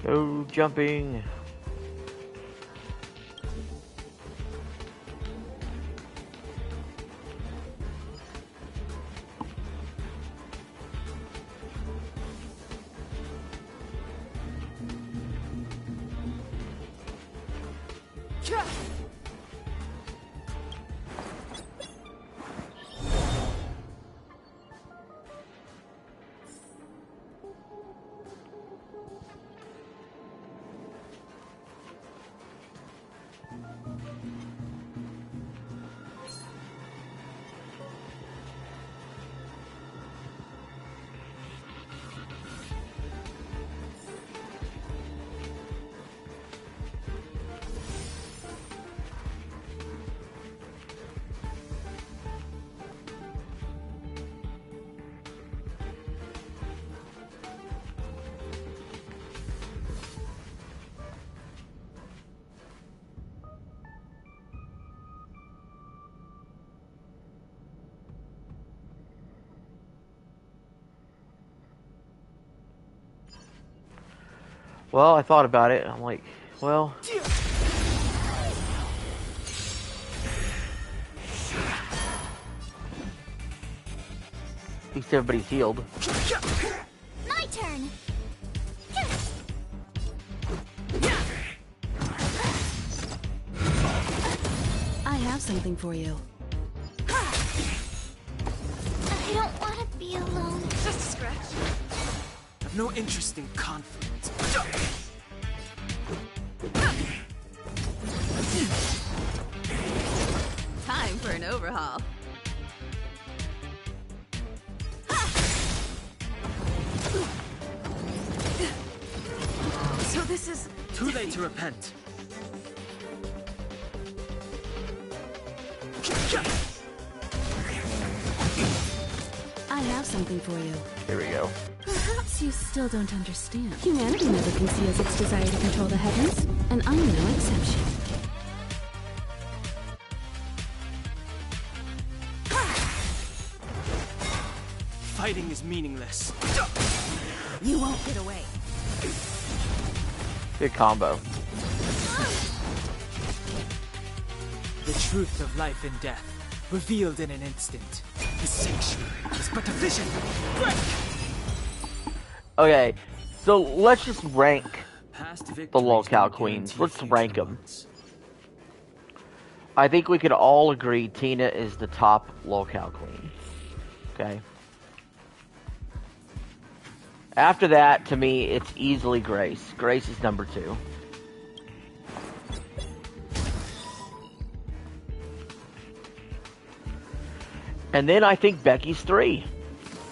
No jumping. Well, I thought about it. I'm like, well, at least everybody's healed. My turn. I have something for you. I don't want to be alone. Just a scratch. I've no interest in conflict. Time for an overhaul. So this is... Too late to repent. I have something for you. Here we go. Perhaps you still don't understand. Humanity never conceals its desire to control the heavens, and I'm no exception. Fighting is meaningless. You won't get away. Good combo. The truth of life and death, revealed in an instant. The sanctuary is but a vision. Break! Okay, so let's just rank the locale queens. Let's rank them. I think we could all agree Tina is the top locale queen. Okay. After that, to me, it's easily Grace. Grace is number 2. And then I think Becky's 3.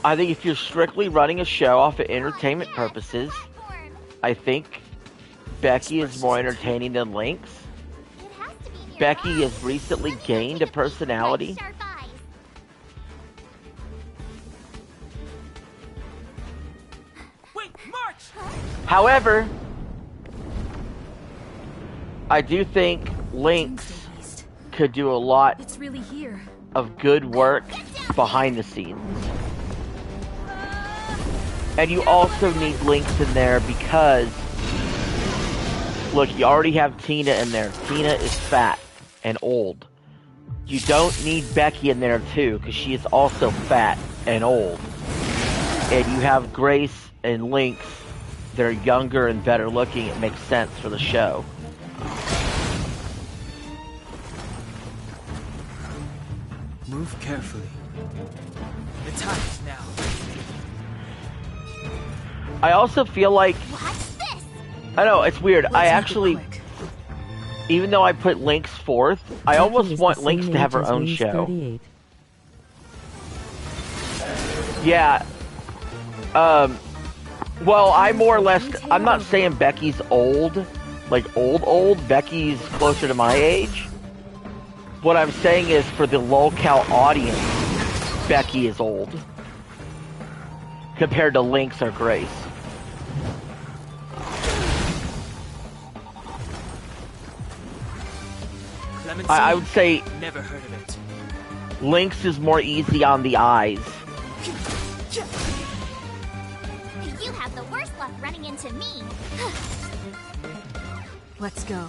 I think if you're strictly running a show off of entertainment purposes, I think Becky is more entertaining than Lynx. Becky has recently gained a personality. However, I do think Lynx could do a lot of good work behind the scenes. And you also need Lynx in there because, look, you already have Tina in there. Tina is fat and old. You don't need Becky in there too, because she is also fat and old. And you have Grace and Lynx. They're younger and better looking. It makes sense for the show. Move carefully. The time is now. I also feel like... I know, it's weird. I actually... even though I put Lynx fourth, I almost want Lynx to have her own show. 38. Yeah. Well, I more or less, I'm not saying Becky's old, like old. Becky's closer to my age. What I'm saying is for the lolcow audience, Becky is old. Compared to Lynx or Grace. I would say never heard of it. Lynx is more easy on the eyes. You have the worst luck running into me. Let's go.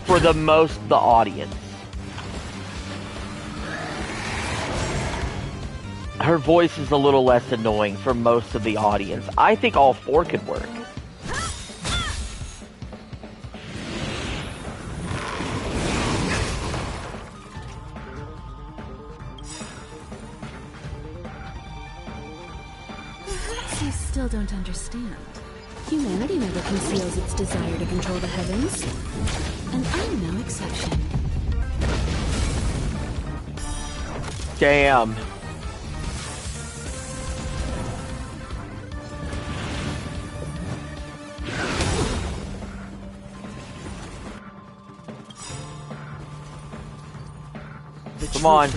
For the audience. Her voice is a little less annoying for most of the audience. I think all four could work. Perhaps you still don't understand. Humanity never conceals its desire to control the heavens. And I'm no exception. Damn. Come on,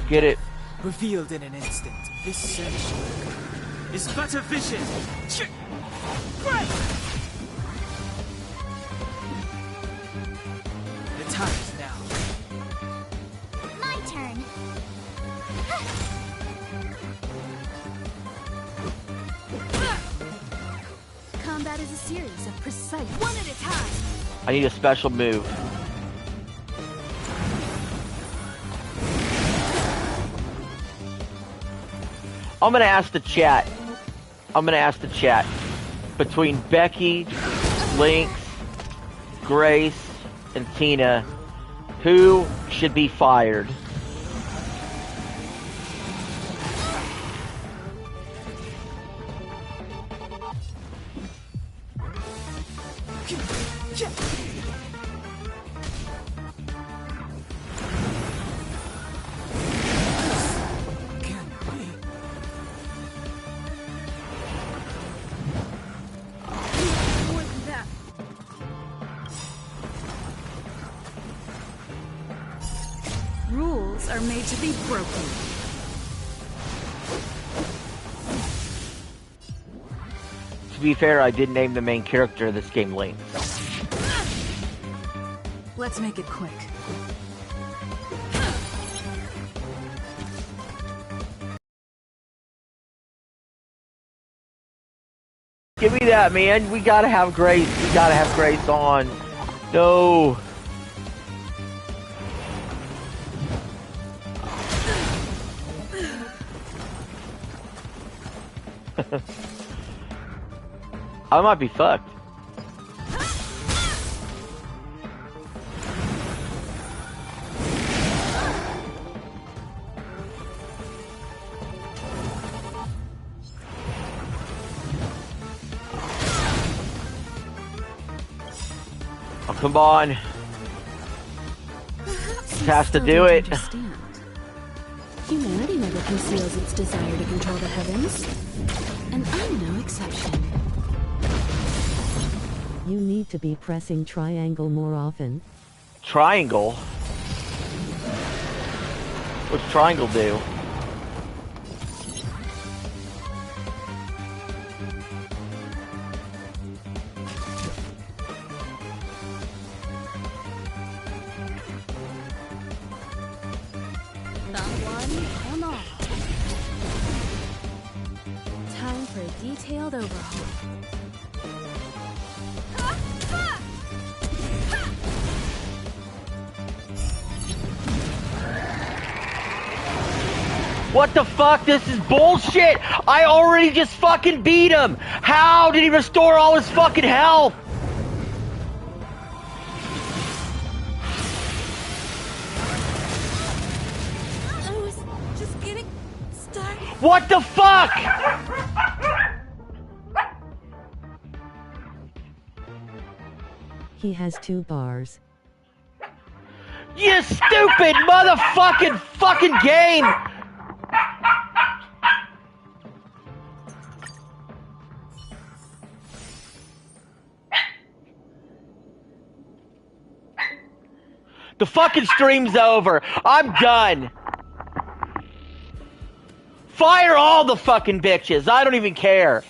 get it. Revealed in an instant. This sensual is but a vision. The time is now. My turn. Combat is a series of precise, one at a time. I need a special move. I'm gonna ask the chat. Between Becky, Lynx, Grace, and Tina, who should be fired? Rules are made to be broken. To be fair, I did name the main character of this game Lynx. Let's make it quick. Give me that, man. We gotta have Grace. We gotta have Grace on. No. I might be fucked. Oh, come on. Has to do it. Understand. Humanity never conceals its desire to control the heavens. And I'm no exception. You need to be pressing triangle more often. Triangle? What's triangle do? Come on. Time for a detailed overhaul. What the fuck? This is bullshit! I already just fucking beat him! How did he restore all his fucking health? I was just getting started. What the fuck? He has 2 bars. You stupid motherfucking fucking game! The fucking stream's over. I'm done. Fire all the fucking bitches. I don't even care.